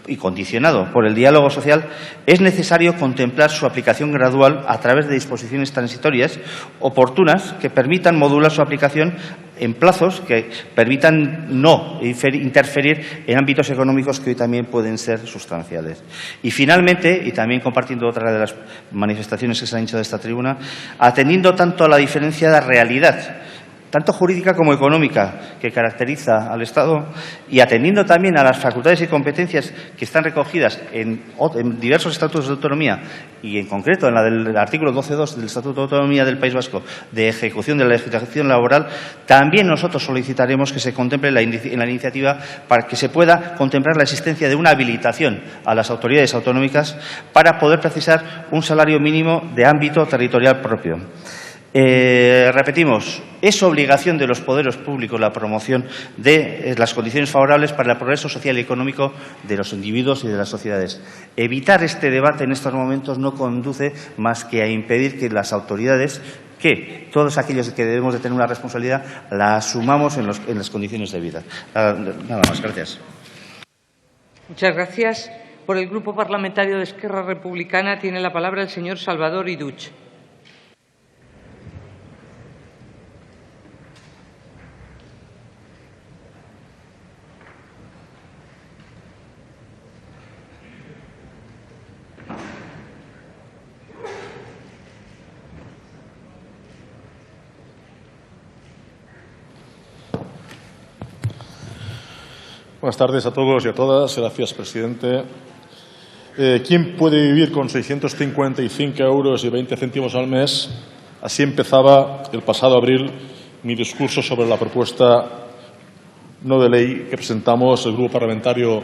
y condicionado por el diálogo social, es necesario contemplar su aplicación gradual a través de disposiciones transitorias oportunas que permitan modular su aplicación en plazos que permitan no interferir en ámbitos económicos que hoy también pueden ser sustanciales. Y finalmente, y también compartiendo otra de las manifestaciones que se han hecho de esta tribuna, atendiendo tanto a la diferenciada realidad, tanto jurídica como económica, que caracteriza al Estado, y atendiendo también a las facultades y competencias que están recogidas en diversos estatutos de autonomía, y en concreto en la del artículo 12.2 del Estatuto de Autonomía del País Vasco de ejecución de la legislación laboral, también nosotros solicitaremos que se contemple en la iniciativa para que se pueda contemplar la existencia de una habilitación a las autoridades autonómicas para poder precisar un salario mínimo de ámbito territorial propio. Repetimos, es obligación de los poderes públicos la promoción de las condiciones favorables para el progreso social y económico de los individuos y de las sociedades. Evitar este debate en estos momentos no conduce más que a impedir que las autoridades, que todos aquellos que debemos de tener una responsabilidad, la asumamos en las condiciones de vida. Nada más, gracias. Muchas gracias. Por el Grupo Parlamentario de Esquerra Republicana tiene la palabra el señor Salvador Iduch. Buenas tardes a todos y a todas. Gracias, presidente. ¿Quién puede vivir con 655 euros y 20 céntimos al mes? Así empezaba el pasado abril mi discurso sobre la propuesta no de ley que presentamos el Grupo Parlamentario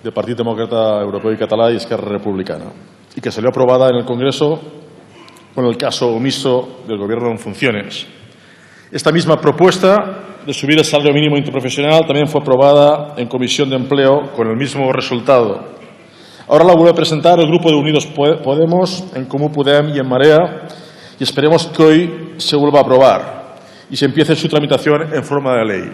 del Partido Demócrata Europeo y Catalá y Esquerra Republicana, y que salió aprobada en el Congreso con el caso omiso del Gobierno en funciones. Esta misma propuesta de subir el salario mínimo interprofesional también fue aprobada en Comisión de Empleo con el mismo resultado. Ahora la vuelve a presentar el Grupo de Unidos Podemos, En Comú Podem y En Marea, y esperemos que hoy se vuelva a aprobar y se empiece su tramitación en forma de ley.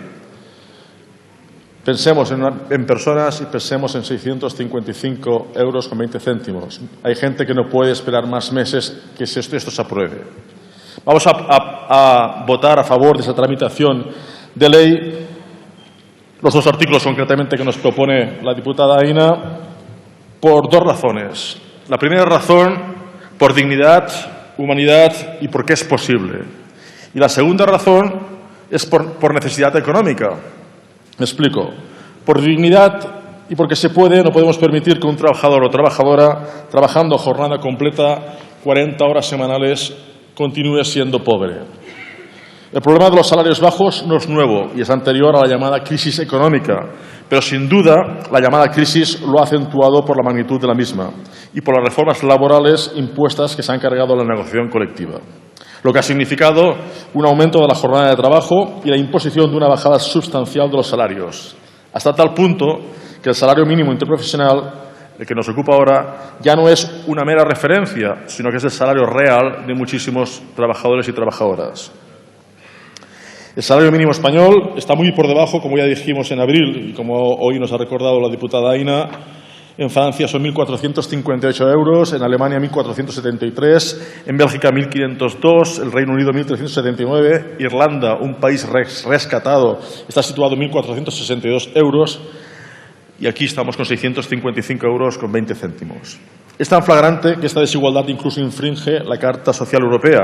Pensemos en personas y pensemos en 655 euros con 20 céntimos. Hay gente que no puede esperar más meses que esto se apruebe. Vamos a votar a favor de esa tramitación de ley los dos artículos concretamente que nos propone la diputada Aina por dos razones. La primera razón, por dignidad, humanidad y porque es posible. Y la segunda razón es por necesidad económica. Me explico. Por dignidad y porque se puede, no podemos permitir que un trabajador o trabajadora trabajando jornada completa, 40 horas semanales, continúe siendo pobre. El problema de los salarios bajos no es nuevo y es anterior a la llamada crisis económica, pero sin duda la llamada crisis lo ha acentuado por la magnitud de la misma y por las reformas laborales impuestas que se han cargado la negociación colectiva, lo que ha significado un aumento de la jornada de trabajo y la imposición de una bajada sustancial de los salarios, hasta tal punto que el salario mínimo interprofesional, el que nos ocupa ahora, ya no es una mera referencia, sino que es el salario real de muchísimos trabajadores y trabajadoras. El salario mínimo español está muy por debajo, como ya dijimos en abril y como hoy nos ha recordado la diputada Aina. En Francia son 1.458 euros, en Alemania 1.473, en Bélgica 1.502, el Reino Unido 1.379, Irlanda, un país rescatado, está situado en 1.462 euros y aquí estamos con 655 euros con 20 céntimos. Es tan flagrante que esta desigualdad incluso infringe la Carta Social Europea,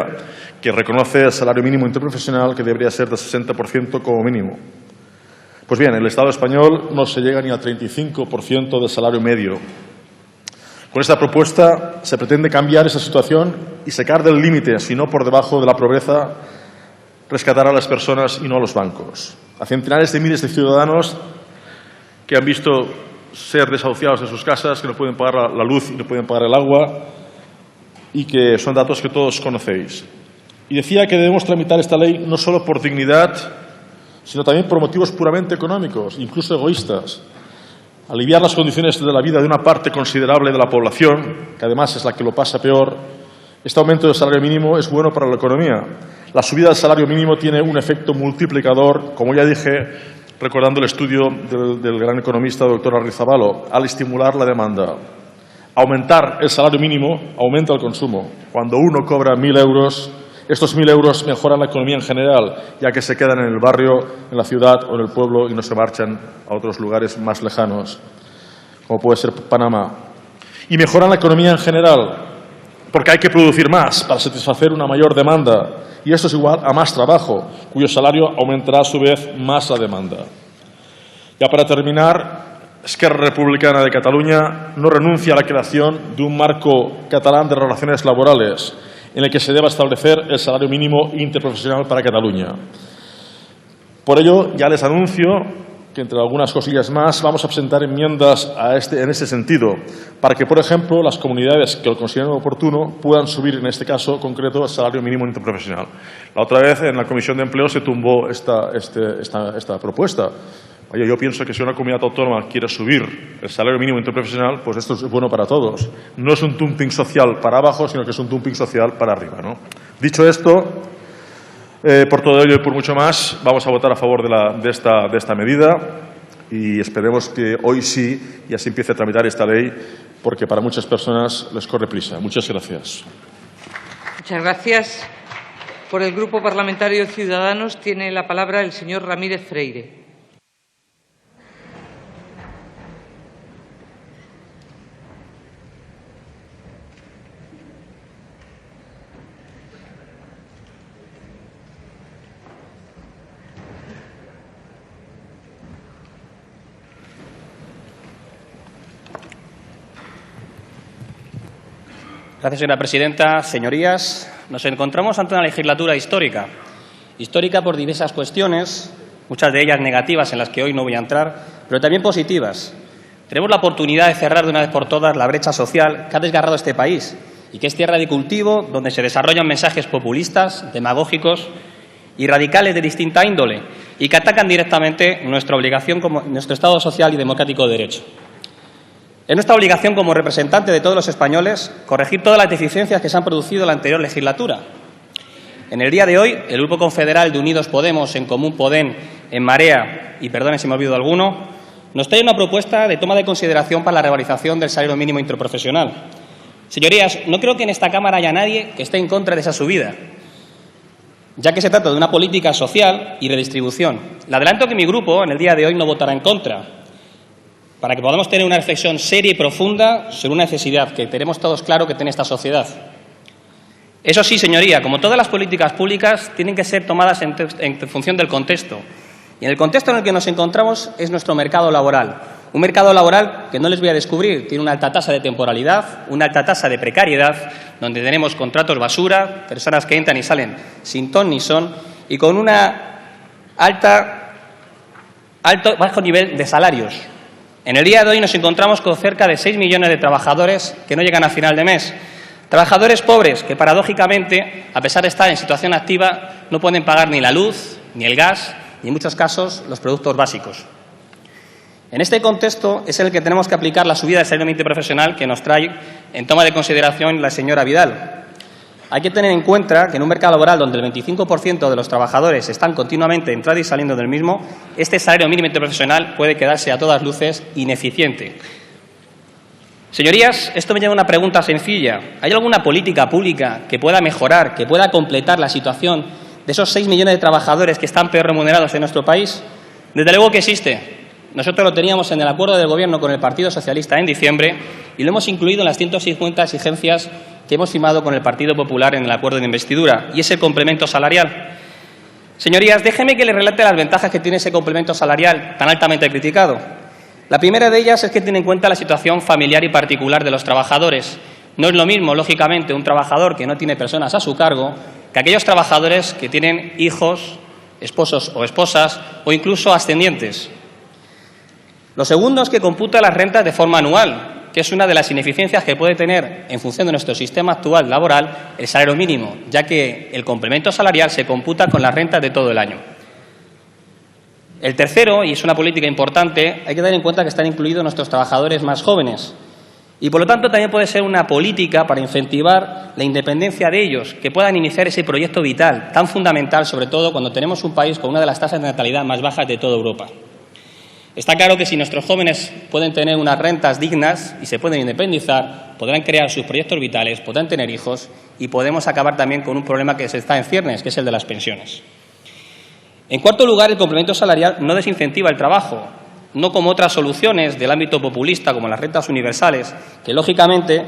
que reconoce el salario mínimo interprofesional que debería ser del 60% como mínimo. Pues bien, en el Estado español no se llega ni al 35% del salario medio. Con esta propuesta se pretende cambiar esa situación y sacar del límite, si no por debajo de la pobreza, rescatar a las personas y no a los bancos. A centenares de miles de ciudadanos que han visto ser desahuciados de sus casas, que no pueden pagar la luz y no pueden pagar el agua, y que son datos que todos conocéis. Y decía que debemos tramitar esta ley no solo por dignidad, sino también por motivos puramente económicos, incluso egoístas. Aliviar las condiciones de la vida de una parte considerable de la población, que además es la que lo pasa peor. Este aumento del salario mínimo es bueno para la economía. La subida del salario mínimo tiene un efecto multiplicador, como ya dije, recordando el estudio del gran economista doctor Arrizabalo, al estimular la demanda. Aumentar el salario mínimo aumenta el consumo. Cuando uno cobra 1.000 euros, estos 1.000 euros mejoran la economía en general, ya que se quedan en el barrio, en la ciudad o en el pueblo y no se marchan a otros lugares más lejanos, como puede ser Panamá. Y mejoran la economía en general, porque hay que producir más para satisfacer una mayor demanda. Y esto es igual a más trabajo, cuyo salario aumentará a su vez más la demanda. Ya para terminar, Esquerra Republicana de Cataluña no renuncia a la creación de un marco catalán de relaciones laborales en el que se deba establecer el salario mínimo interprofesional para Cataluña. Por ello, ya les anuncio que, entre algunas cosillas más, vamos a presentar enmiendas en este sentido, para que, por ejemplo, las comunidades que lo consideren oportuno puedan subir, en este caso concreto, el salario mínimo interprofesional. La otra vez, en la Comisión de Empleo, se tumbó esta propuesta. Oye, yo pienso que si una comunidad autónoma quiere subir el salario mínimo interprofesional, pues esto es bueno para todos. No es un dumping social para abajo, sino que es un dumping social para arriba, ¿no? Dicho esto, por todo ello y por mucho más, vamos a votar a favor de esta medida y esperemos que hoy sí ya se empiece a tramitar esta ley, porque para muchas personas les corre prisa. Muchas gracias. Muchas gracias. Por el Grupo Parlamentario Ciudadanos tiene la palabra el señor Ramírez Freire. Gracias, señora presidenta. Señorías, nos encontramos ante una legislatura histórica. Histórica por diversas cuestiones, muchas de ellas negativas en las que hoy no voy a entrar, pero también positivas. Tenemos la oportunidad de cerrar de una vez por todas la brecha social que ha desgarrado este país y que es tierra de cultivo donde se desarrollan mensajes populistas, demagógicos y radicales de distinta índole y que atacan directamente nuestra obligación como nuestro Estado social y democrático de derecho. Es nuestra obligación como representante de todos los españoles corregir todas las deficiencias que se han producido en la anterior legislatura. En el día de hoy, el Grupo Confederal de Unidos Podemos, En Común Podem, En Marea y, perdone si me olvido alguno, nos trae una propuesta de toma de consideración para la revalorización del salario mínimo interprofesional. Señorías, no creo que en esta Cámara haya nadie que esté en contra de esa subida, ya que se trata de una política social y redistribución. Le adelanto que mi grupo en el día de hoy no votará en contra, para que podamos tener una reflexión seria y profunda sobre una necesidad que tenemos todos claro que tiene esta sociedad. Eso sí, señoría, como todas las políticas públicas, tienen que ser tomadas en función del contexto. Y en el contexto en el que nos encontramos es nuestro mercado laboral. Un mercado laboral que no les voy a descubrir, tiene una alta tasa de temporalidad, una alta tasa de precariedad, donde tenemos contratos basura, personas que entran y salen sin ton ni son, y con una bajo nivel de salarios. En el día de hoy nos encontramos con cerca de 6 millones de trabajadores que no llegan a final de mes. Trabajadores pobres que, paradójicamente, a pesar de estar en situación activa, no pueden pagar ni la luz, ni el gas, ni en muchos casos los productos básicos. En este contexto es en el que tenemos que aplicar la subida del salario mínimo interprofesional que nos trae en toma de consideración la señora Vidal. Hay que tener en cuenta que en un mercado laboral donde el 25% de los trabajadores están continuamente entrando y saliendo del mismo, este salario mínimo interprofesional puede quedarse a todas luces ineficiente. Señorías, esto me lleva a una pregunta sencilla. ¿Hay alguna política pública que pueda mejorar, que pueda completar la situación de esos 6 millones de trabajadores que están peor remunerados en nuestro país? Desde luego que existe. Nosotros lo teníamos en el acuerdo de Gobierno con el Partido Socialista en diciembre y lo hemos incluido en las 150 exigencias que hemos firmado con el Partido Popular en el acuerdo de investidura, y es el complemento salarial. Señorías, déjenme que les relate las ventajas que tiene ese complemento salarial tan altamente criticado. La primera de ellas es que tiene en cuenta la situación familiar y particular de los trabajadores. No es lo mismo, lógicamente, un trabajador que no tiene personas a su cargo que aquellos trabajadores que tienen hijos, esposos o esposas o incluso ascendientes. Lo segundo es que computa las rentas de forma anual, que es una de las ineficiencias que puede tener, en función de nuestro sistema actual laboral, el salario mínimo, ya que el complemento salarial se computa con las rentas de todo el año. El tercero, y es una política importante, hay que tener en cuenta que están incluidos nuestros trabajadores más jóvenes y, por lo tanto, también puede ser una política para incentivar la independencia de ellos, que puedan iniciar ese proyecto vital tan fundamental, sobre todo cuando tenemos un país con una de las tasas de natalidad más bajas de toda Europa. Está claro que si nuestros jóvenes pueden tener unas rentas dignas y se pueden independizar, podrán crear sus proyectos vitales, podrán tener hijos y podemos acabar también con un problema que se está en ciernes, que es el de las pensiones. En cuarto lugar, el complemento salarial no desincentiva el trabajo, no como otras soluciones del ámbito populista, como las rentas universales, que lógicamente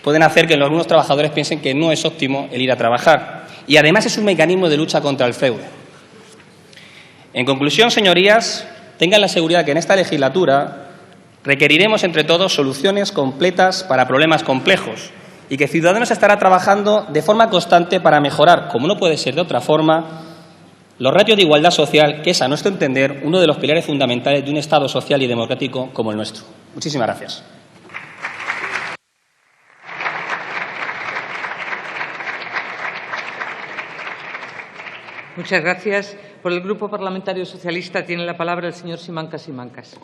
pueden hacer que algunos trabajadores piensen que no es óptimo el ir a trabajar. Y además es un mecanismo de lucha contra el fraude. En conclusión, señorías, tengan la seguridad que en esta legislatura requeriremos entre todos soluciones completas para problemas complejos y que Ciudadanos estará trabajando de forma constante para mejorar, como no puede ser de otra forma, los ratios de igualdad social, que es, a nuestro entender, uno de los pilares fundamentales de un Estado social y democrático como el nuestro. Muchísimas gracias. Muchas gracias. Por el Grupo Parlamentario Socialista tiene la palabra el señor Simancas Simancas.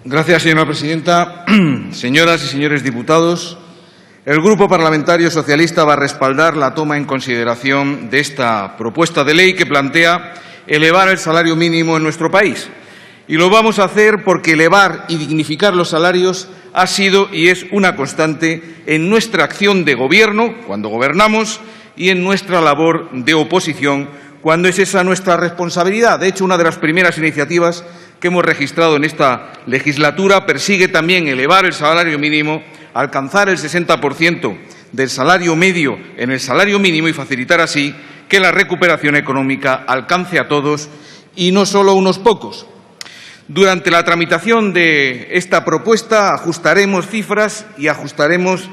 Gracias, señora presidenta. Señoras y señores diputados, el Grupo Parlamentario Socialista va a respaldar la toma en consideración de esta propuesta de ley que plantea elevar el salario mínimo en nuestro país. Y lo vamos a hacer porque elevar y dignificar los salarios ha sido y es una constante en nuestra acción de gobierno, cuando gobernamos, y en nuestra labor de oposición, cuando es esa nuestra responsabilidad. De hecho, una de las primeras iniciativas que hemos registrado en esta legislatura persigue también elevar el salario mínimo, alcanzar el 60% del salario medio en el salario mínimo y facilitar así que la recuperación económica alcance a todos y no solo a unos pocos. Durante la tramitación de esta propuesta ajustaremos cifras y ajustaremos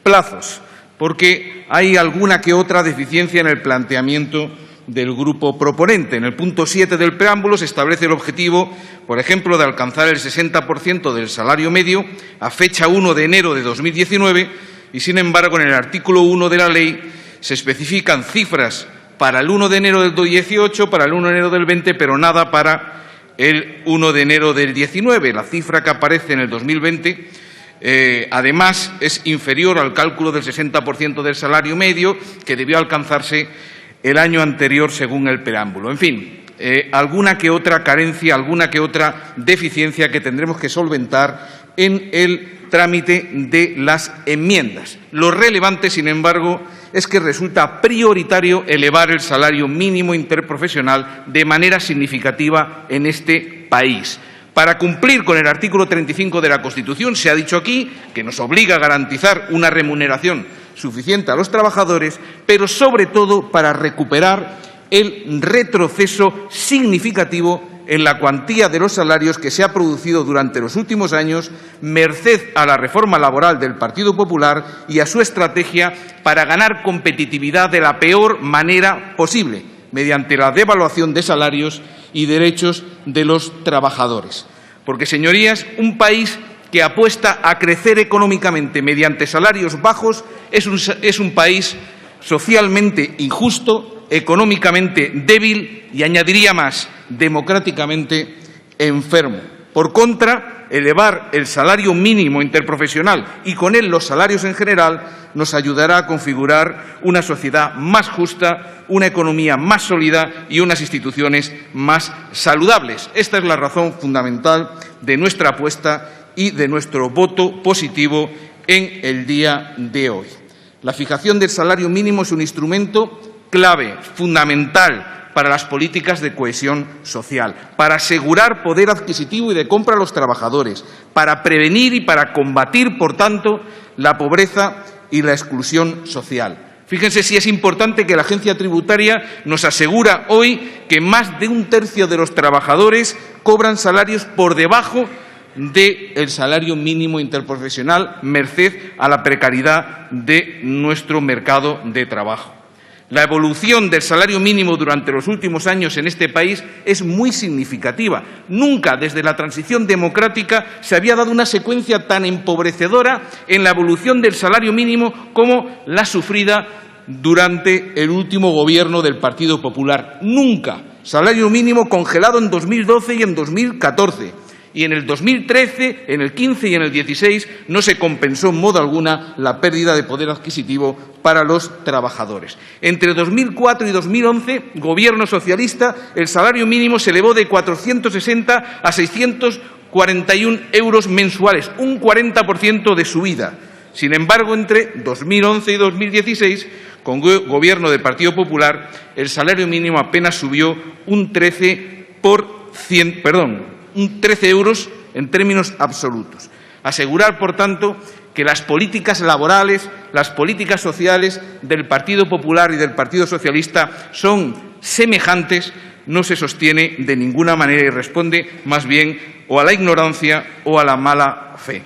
plazos, porque hay alguna que otra deficiencia en el planteamiento del grupo proponente. En el punto 7 del preámbulo se establece el objetivo, por ejemplo, de alcanzar el 60% del salario medio a fecha 1 de enero de 2019 y, sin embargo, en el artículo 1 de la ley se especifican cifras para el 1 de enero del 18, para el 1 de enero del 20, pero nada para el 1 de enero del 19. La cifra que aparece en el 2020, además, es inferior al cálculo del 60% del salario medio que debió alcanzarse el año anterior, según el preámbulo. En fin, alguna que otra carencia, alguna que otra deficiencia que tendremos que solventar en el trámite de las enmiendas. Lo relevante, sin embargo, es que resulta prioritario elevar el salario mínimo interprofesional de manera significativa en este país. Para cumplir con el artículo 35 de la Constitución, se ha dicho aquí que nos obliga a garantizar una remuneración suficiente a los trabajadores, pero sobre todo para recuperar el retroceso significativo en la cuantía de los salarios que se ha producido durante los últimos años, merced a la reforma laboral del Partido Popular y a su estrategia para ganar competitividad de la peor manera posible, mediante la devaluación de salarios y derechos de los trabajadores. Porque, señorías, un país que apuesta a crecer económicamente mediante salarios bajos es un país socialmente injusto, económicamente débil y, añadiría más, democráticamente enfermo. Por contra, elevar el salario mínimo interprofesional y con él los salarios en general nos ayudará a configurar una sociedad más justa, una economía más sólida y unas instituciones más saludables. Esta es la razón fundamental de nuestra apuesta y de nuestro voto positivo en el día de hoy. La fijación del salario mínimo es un instrumento clave, fundamental, para las políticas de cohesión social, para asegurar poder adquisitivo y de compra a los trabajadores, para prevenir y para combatir, por tanto, la pobreza y la exclusión social. Fíjense si es importante que la agencia tributaria nos asegura hoy que más de un tercio de los trabajadores cobran salarios por debajo del salario mínimo interprofesional, merced a la precariedad de nuestro mercado de trabajo. La evolución del salario mínimo durante los últimos años en este país es muy significativa. Nunca desde la transición democrática se había dado una secuencia tan empobrecedora en la evolución del salario mínimo como la sufrida durante el último gobierno del Partido Popular. Nunca. Salario mínimo congelado en 2012 y en 2014. Y en el 2013, en el 15 y en el 16 no se compensó en modo alguna la pérdida de poder adquisitivo para los trabajadores. Entre 2004 y 2011, gobierno socialista, el salario mínimo se elevó de 460 a 641 euros mensuales, un 40% de subida. Sin embargo, entre 2011 y 2016, con gobierno del Partido Popular, el salario mínimo apenas subió un 13 euros en términos absolutos. Asegurar, por tanto, que las políticas laborales, las políticas sociales del Partido Popular y del Partido Socialista son semejantes no se sostiene de ninguna manera y responde más bien o a la ignorancia o a la mala fe.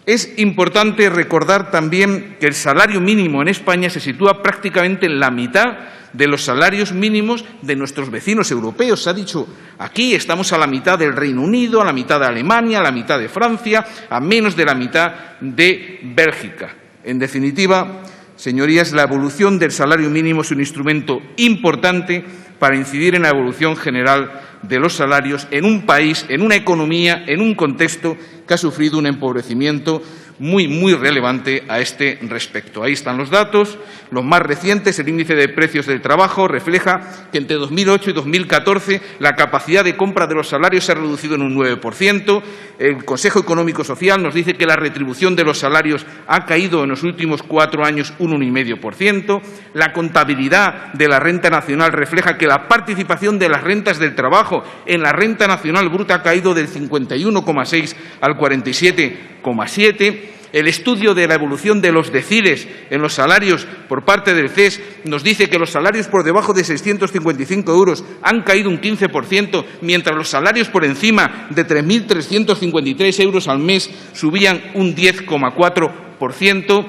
Es importante recordar también que el salario mínimo en España se sitúa prácticamente en la mitad de los salarios mínimos de nuestros vecinos europeos. Se ha dicho aquí, estamos a la mitad del Reino Unido, a la mitad de Alemania, a la mitad de Francia, a menos de la mitad de Bélgica. En definitiva, señorías, la evolución del salario mínimo es un instrumento importante para incidir en la evolución general de los salarios en un país, en una economía, en un contexto que ha sufrido un empobrecimiento muy relevante a este respecto. Ahí están los datos, los más recientes. El índice de precios del trabajo refleja que entre 2008 y 2014 la capacidad de compra de los salarios se ha reducido en un 9%. El Consejo Económico Social nos dice que la retribución de los salarios ha caído en los últimos 4 años un 1,5%. La contabilidad de la renta nacional refleja que la participación de las rentas del trabajo en la renta nacional bruta ha caído del 51,6 al 47,7%. El estudio de la evolución de los deciles en los salarios por parte del CES nos dice que los salarios por debajo de 655 euros han caído un 15%, mientras los salarios por encima de 3.353 euros al mes subían un 10,4%.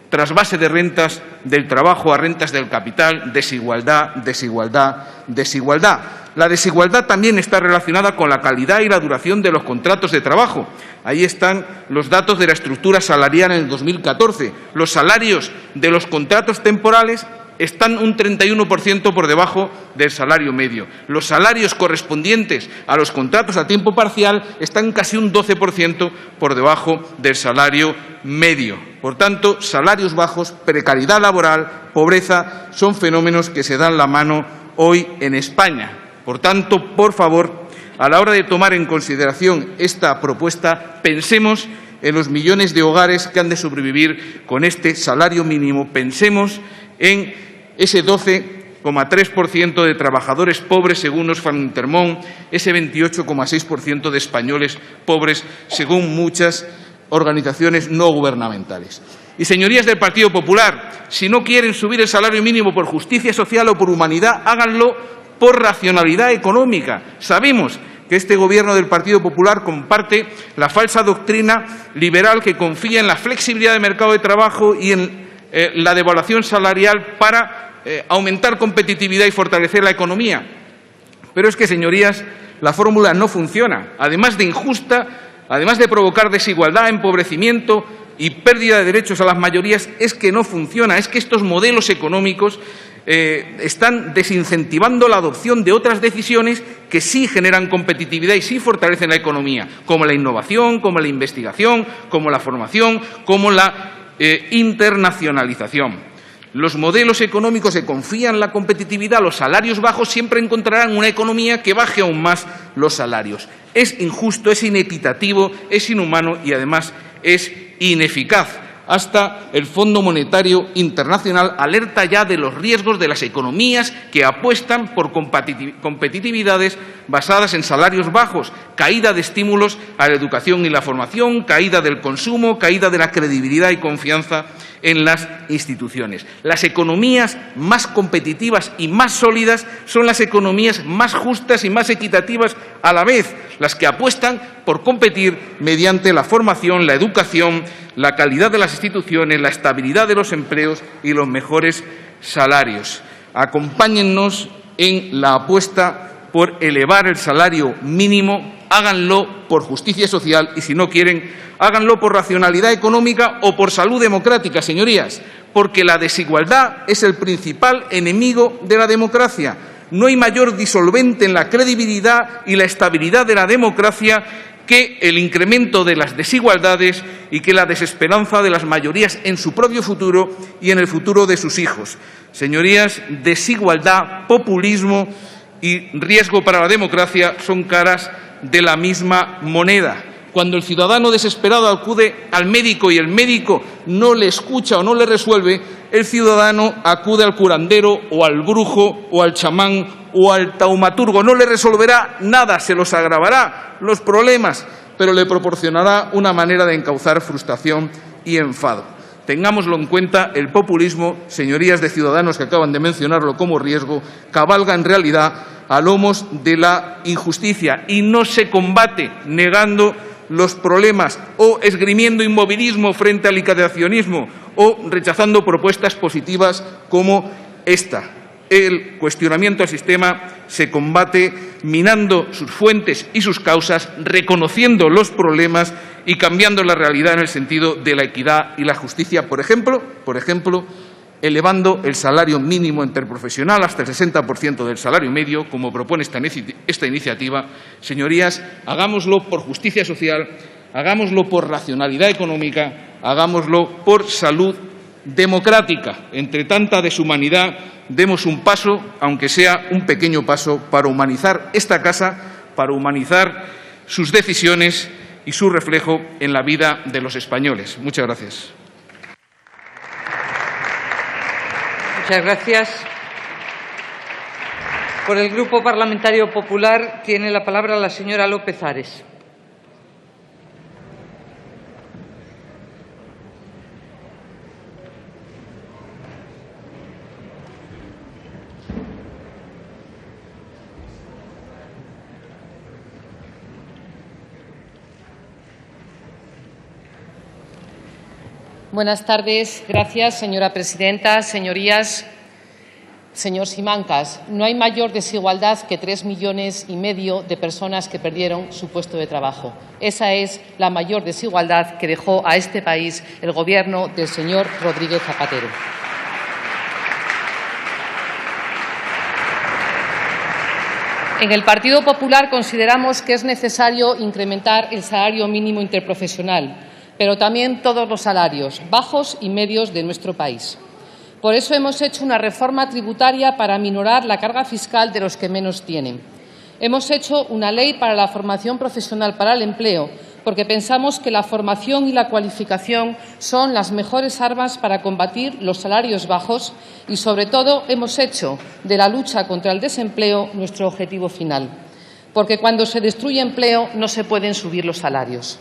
Trasvase de rentas del trabajo a rentas del capital, desigualdad, desigualdad, desigualdad. La desigualdad también está relacionada con la calidad y la duración de los contratos de trabajo. Ahí están los datos de la estructura salarial en el 2014. Los salarios de los contratos temporales están un 31% por debajo del salario medio. Los salarios correspondientes a los contratos a tiempo parcial están casi un 12% por debajo del salario medio. Por tanto, salarios bajos, precariedad laboral, pobreza, son fenómenos que se dan la mano hoy en España. Por tanto, por favor, a la hora de tomar en consideración esta propuesta, pensemos en los millones de hogares que han de sobrevivir con este salario mínimo. Pensemos en ese 12,3% de trabajadores pobres según Oxfam Intermón, ese 28,6% de españoles pobres según muchas organizaciones no gubernamentales. Y, señorías del Partido Popular, si no quieren subir el salario mínimo por justicia social o por humanidad, háganlo por racionalidad económica. Sabemos que este Gobierno del Partido Popular comparte la falsa doctrina liberal que confía en la flexibilidad del mercado de trabajo y en la devaluación salarial para aumentar competitividad y fortalecer la economía. Pero es que, señorías, la fórmula no funciona. Además de injusta, además de provocar desigualdad, empobrecimiento, y pérdida de derechos a las mayorías es que no funciona, es que estos modelos económicos están desincentivando la adopción de otras decisiones que sí generan competitividad y sí fortalecen la economía, como la innovación, como la investigación, como la formación, como la internacionalización. Los modelos económicos que confían en la competitividad, los salarios bajos, siempre encontrarán una economía que baje aún más los salarios. Es injusto, es inequitativo, es inhumano y, además, es ineficaz. Hasta el Fondo Monetario Internacional alerta ya de los riesgos de las economías que apuestan por competitividades basadas en salarios bajos, caída de estímulos a la educación y la formación, caída del consumo, caída de la credibilidad y confianza en las instituciones. Las economías más competitivas y más sólidas son las economías más justas y más equitativas a la vez, las que apuestan por competir mediante la formación, la educación, la calidad de las instituciones, la estabilidad de los empleos y los mejores salarios. Acompáñennos en la apuesta por elevar el salario mínimo, háganlo por justicia social y, si no quieren, háganlo por racionalidad económica o por salud democrática, señorías, porque la desigualdad es el principal enemigo de la democracia. No hay mayor disolvente en la credibilidad y la estabilidad de la democracia que el incremento de las desigualdades y que la desesperanza de las mayorías en su propio futuro y en el futuro de sus hijos. Señorías, desigualdad, populismo y riesgo para la democracia son caras de la misma moneda. Cuando el ciudadano desesperado acude al médico y el médico no le escucha o no le resuelve, el ciudadano acude al curandero o al brujo o al chamán o al taumaturgo. No le resolverá nada, se los agravará los problemas, pero le proporcionará una manera de encauzar frustración y enfado. Tengámoslo en cuenta, el populismo, señorías de Ciudadanos que acaban de mencionarlo como riesgo, cabalga en realidad a lomos de la injusticia y no se combate negando los problemas o esgrimiendo inmovilismo frente al liquidacionismo o rechazando propuestas positivas como esta. El cuestionamiento al sistema se combate minando sus fuentes y sus causas, reconociendo los problemas y cambiando la realidad en el sentido de la equidad y la justicia. Por ejemplo, elevando el salario mínimo interprofesional hasta el 60% del salario medio, como propone esta iniciativa. Señorías, hagámoslo por justicia social, hagámoslo por racionalidad económica, hagámoslo por salud democrática. Entre tanta deshumanidad, demos un paso, aunque sea un pequeño paso, para humanizar esta casa, para humanizar sus decisiones y su reflejo en la vida de los españoles. Muchas gracias. Muchas gracias. Por el Grupo Parlamentario Popular tiene la palabra la señora López Ares. Buenas tardes. Gracias, señora presidenta. Señorías, señor Simancas, no hay mayor desigualdad que 3,5 millones de personas que perdieron su puesto de trabajo. Esa es la mayor desigualdad que dejó a este país el Gobierno del señor Rodríguez Zapatero. En el Partido Popular consideramos que es necesario incrementar el salario mínimo interprofesional, pero también todos los salarios, bajos y medios, de nuestro país. Por eso hemos hecho una reforma tributaria para aminorar la carga fiscal de los que menos tienen. Hemos hecho una ley para la formación profesional para el empleo, porque pensamos que la formación y la cualificación son las mejores armas para combatir los salarios bajos y, sobre todo, hemos hecho de la lucha contra el desempleo nuestro objetivo final, porque cuando se destruye empleo no se pueden subir los salarios.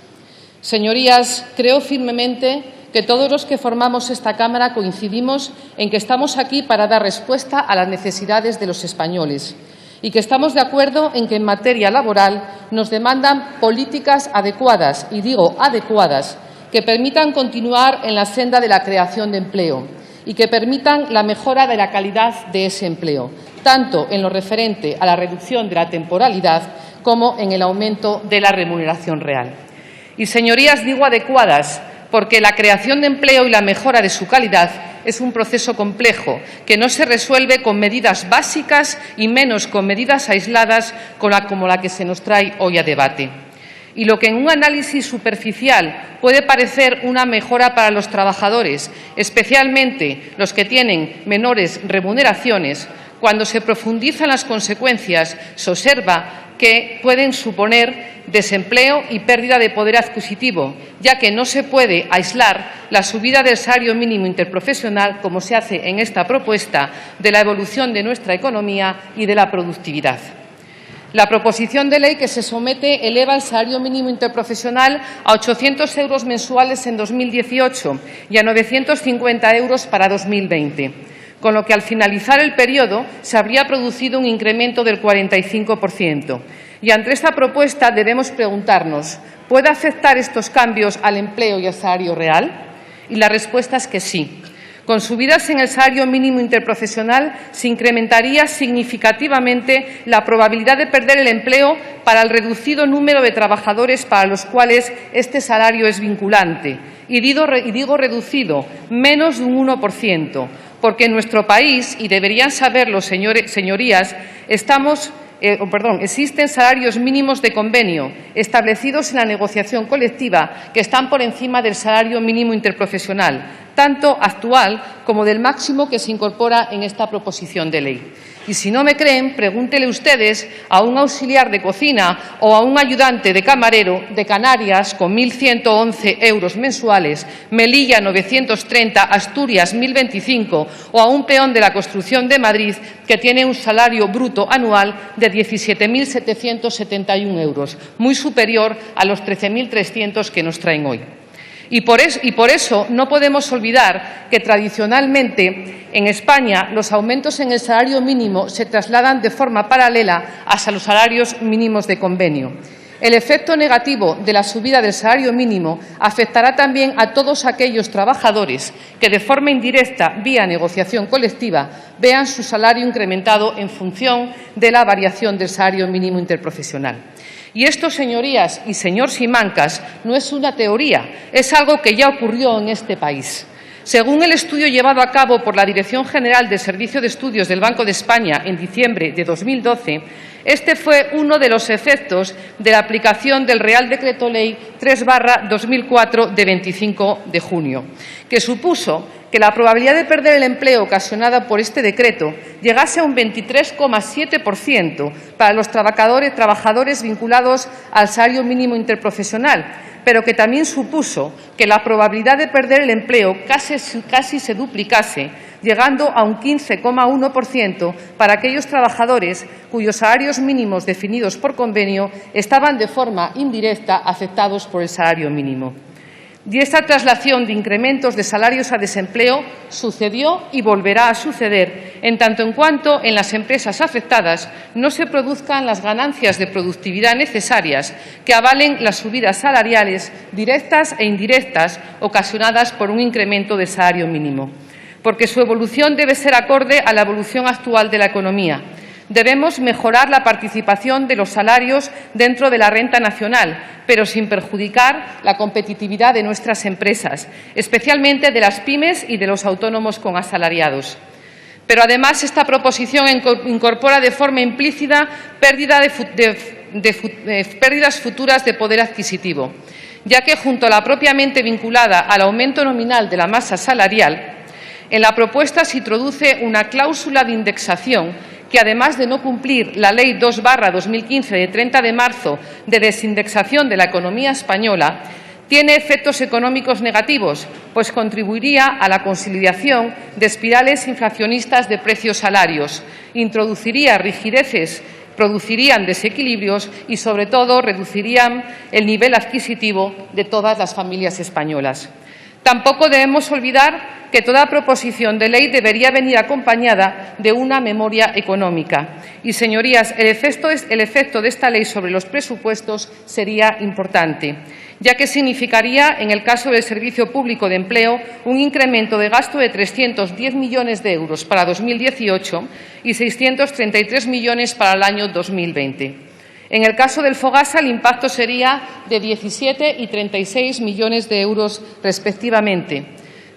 Señorías, creo firmemente que todos los que formamos esta Cámara coincidimos en que estamos aquí para dar respuesta a las necesidades de los españoles y que estamos de acuerdo en que en materia laboral nos demandan políticas adecuadas, y digo adecuadas, que permitan continuar en la senda de la creación de empleo y que permitan la mejora de la calidad de ese empleo, tanto en lo referente a la reducción de la temporalidad como en el aumento de la remuneración real. Y, señorías, digo adecuadas porque la creación de empleo y la mejora de su calidad es un proceso complejo que no se resuelve con medidas básicas y menos con medidas aisladas como la que se nos trae hoy a debate. Y lo que en un análisis superficial puede parecer una mejora para los trabajadores, especialmente los que tienen menores remuneraciones, cuando se profundizan las consecuencias, se observa que pueden suponer desempleo y pérdida de poder adquisitivo, ya que no se puede aislar la subida del salario mínimo interprofesional, como se hace en esta propuesta, de la evolución de nuestra economía y de la productividad. La proposición de ley que se somete eleva el salario mínimo interprofesional a 800 euros mensuales en 2018 y a 950 euros para 2020. Con lo que al finalizar el periodo se habría producido un incremento del 45%. Y ante esta propuesta debemos preguntarnos, ¿puede afectar estos cambios al empleo y al salario real? Y la respuesta es que sí. Con subidas en el salario mínimo interprofesional se incrementaría significativamente la probabilidad de perder el empleo para el reducido número de trabajadores para los cuales este salario es vinculante. Y digo reducido, menos de un 1%. Porque en nuestro país, y deberían saberlo, señorías, existen salarios mínimos de convenio establecidos en la negociación colectiva que están por encima del salario mínimo interprofesional, tanto actual como del máximo que se incorpora en esta proposición de ley. Y si no me creen, pregúntenle ustedes a un auxiliar de cocina o a un ayudante de camarero de Canarias con 1.111 euros mensuales, Melilla 930, Asturias 1.025 o a un peón de la construcción de Madrid que tiene un salario bruto anual de 17.771 euros, muy superior a los 13.300 que nos traen hoy. Y por eso no podemos olvidar que tradicionalmente en España los aumentos en el salario mínimo se trasladan de forma paralela hasta los salarios mínimos de convenio. El efecto negativo de la subida del salario mínimo afectará también a todos aquellos trabajadores que de forma indirecta, vía negociación colectiva, vean su salario incrementado en función de la variación del salario mínimo interprofesional. Y esto, señorías y señor Simancas, no es una teoría, es algo que ya ocurrió en este país. Según el estudio llevado a cabo por la Dirección General del Servicio de Estudios del Banco de España en diciembre de 2012, este fue uno de los efectos de la aplicación del Real Decreto Ley 3/2004 de 25 de junio, que supuso que la probabilidad de perder el empleo ocasionada por este decreto llegase a un 23,7% para los trabajadores vinculados al salario mínimo interprofesional, pero que también supuso que la probabilidad de perder el empleo casi se duplicase, llegando a un 15,1% para aquellos trabajadores cuyos salarios mínimos definidos por convenio estaban de forma indirecta afectados por el salario mínimo. Y esta traslación de incrementos de salarios a desempleo sucedió y volverá a suceder en tanto en cuanto en las empresas afectadas no se produzcan las ganancias de productividad necesarias que avalen las subidas salariales directas e indirectas ocasionadas por un incremento del salario mínimo. Porque su evolución debe ser acorde a la evolución actual de la economía. Debemos mejorar la participación de los salarios dentro de la renta nacional, pero sin perjudicar la competitividad de nuestras empresas, especialmente de las pymes y de los autónomos con asalariados. Pero además esta proposición incorpora de forma implícita pérdidas futuras de poder adquisitivo, ya que junto a la propiamente vinculada al aumento nominal de la masa salarial, en la propuesta se introduce una cláusula de indexación que, además de no cumplir la Ley 2/2015 de 30 de marzo de desindexación de la economía española, tiene efectos económicos negativos, pues contribuiría a la consolidación de espirales inflacionistas de precios-salarios, introduciría rigideces, producirían desequilibrios y, sobre todo, reducirían el nivel adquisitivo de todas las familias españolas. Tampoco debemos olvidar que toda proposición de ley debería venir acompañada de una memoria económica. Y, señorías, el efecto de esta ley sobre los presupuestos sería importante, ya que significaría, en el caso del Servicio Público de Empleo, un incremento de gasto de 310 millones de euros para 2018 y 633 millones para el año 2020. En el caso del Fogasa, el impacto sería de 17 y 36 millones de euros respectivamente.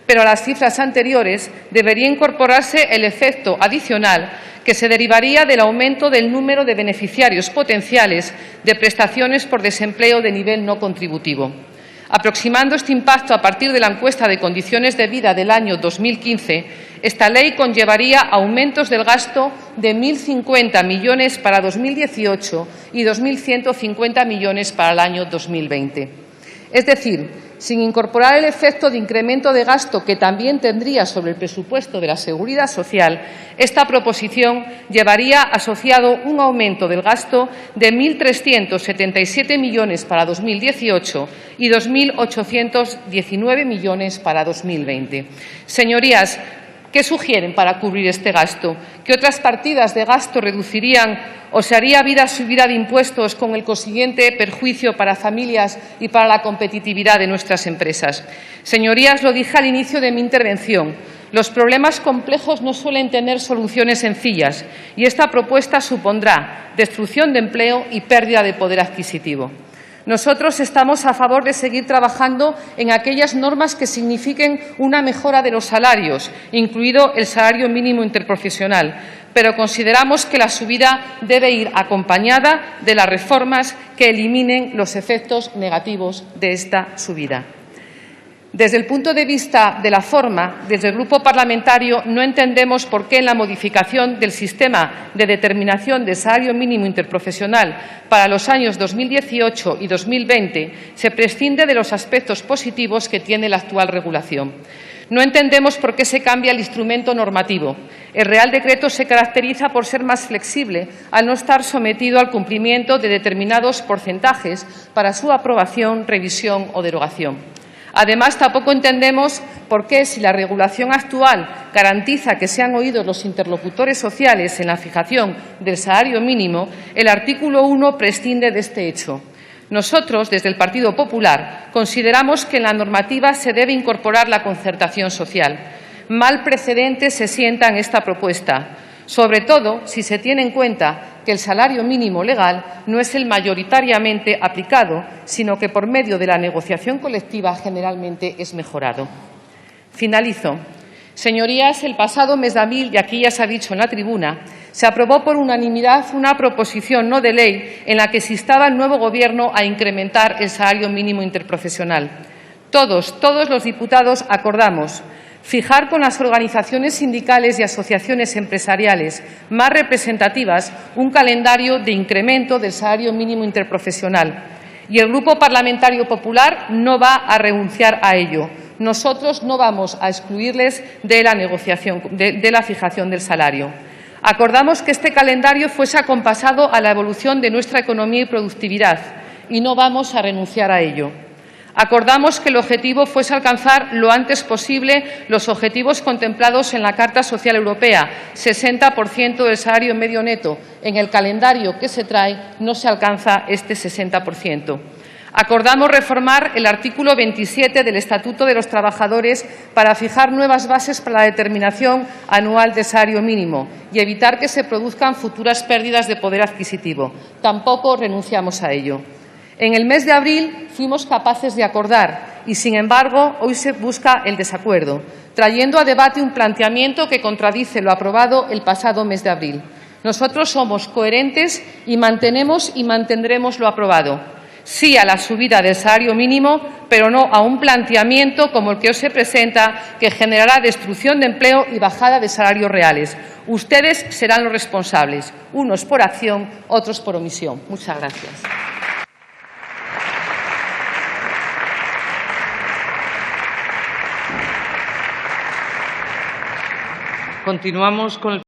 Pero a las cifras anteriores debería incorporarse el efecto adicional que se derivaría del aumento del número de beneficiarios potenciales de prestaciones por desempleo de nivel no contributivo. Aproximando este impacto a partir de la encuesta de condiciones de vida del año 2015, esta ley conllevaría aumentos del gasto de 1.050 millones para 2018 y 2.150 millones para el año 2020. Es decir, sin incorporar el efecto de incremento de gasto que también tendría sobre el presupuesto de la Seguridad Social, esta proposición llevaría asociado un aumento del gasto de 1.377 millones para 2018 y 2.819 millones para 2020. Señorías, ¿qué sugieren para cubrir este gasto? ¿Qué otras partidas de gasto reducirían o se haría subida de impuestos con el consiguiente perjuicio para familias y para la competitividad de nuestras empresas? Señorías, lo dije al inicio de mi intervención, los problemas complejos no suelen tener soluciones sencillas y esta propuesta supondrá destrucción de empleo y pérdida de poder adquisitivo. Nosotros estamos a favor de seguir trabajando en aquellas normas que signifiquen una mejora de los salarios, incluido el salario mínimo interprofesional, pero consideramos que la subida debe ir acompañada de las reformas que eliminen los efectos negativos de esta subida. Desde el punto de vista de la forma, desde el Grupo parlamentario no entendemos por qué en la modificación del sistema de determinación del salario mínimo interprofesional para los años 2018 y 2020 se prescinde de los aspectos positivos que tiene la actual regulación. No entendemos por qué se cambia el instrumento normativo. El Real Decreto se caracteriza por ser más flexible al no estar sometido al cumplimiento de determinados porcentajes para su aprobación, revisión o derogación. Además, tampoco entendemos por qué, si la regulación actual garantiza que sean oídos los interlocutores sociales en la fijación del salario mínimo, el artículo 1 prescinde de este hecho. Nosotros, desde el Partido Popular, consideramos que en la normativa se debe incorporar la concertación social. Mal precedente se sienta en esta propuesta, sobre todo si se tiene en cuenta que el salario mínimo legal no es el mayoritariamente aplicado, sino que por medio de la negociación colectiva generalmente es mejorado. Finalizo. Señorías, el pasado mes de abril, y aquí ya se ha dicho en la tribuna, se aprobó por unanimidad una proposición no de ley en la que se instaba al nuevo Gobierno a incrementar el salario mínimo interprofesional. Todos los diputados acordamos fijar con las organizaciones sindicales y asociaciones empresariales más representativas un calendario de incremento del salario mínimo interprofesional. Y el Grupo Parlamentario Popular no va a renunciar a ello. Nosotros no vamos a excluirles de la negociación, de la fijación del salario. Acordamos que este calendario fuese acompasado a la evolución de nuestra economía y productividad y no vamos a renunciar a ello. Acordamos que el objetivo fuese alcanzar lo antes posible los objetivos contemplados en la Carta Social Europea, 60% del salario medio neto. En el calendario que se trae no se alcanza este 60%. Acordamos reformar el artículo 27 del Estatuto de los Trabajadores para fijar nuevas bases para la determinación anual del salario mínimo y evitar que se produzcan futuras pérdidas de poder adquisitivo. Tampoco renunciamos a ello. En el mes de abril fuimos capaces de acordar y, sin embargo, hoy se busca el desacuerdo, trayendo a debate un planteamiento que contradice lo aprobado el pasado mes de abril. Nosotros somos coherentes y mantenemos y mantendremos lo aprobado. Sí a la subida del salario mínimo, pero no a un planteamiento como el que hoy se presenta, que generará destrucción de empleo y bajada de salarios reales. Ustedes serán los responsables, unos por acción, otros por omisión. Muchas gracias. Continuamos con el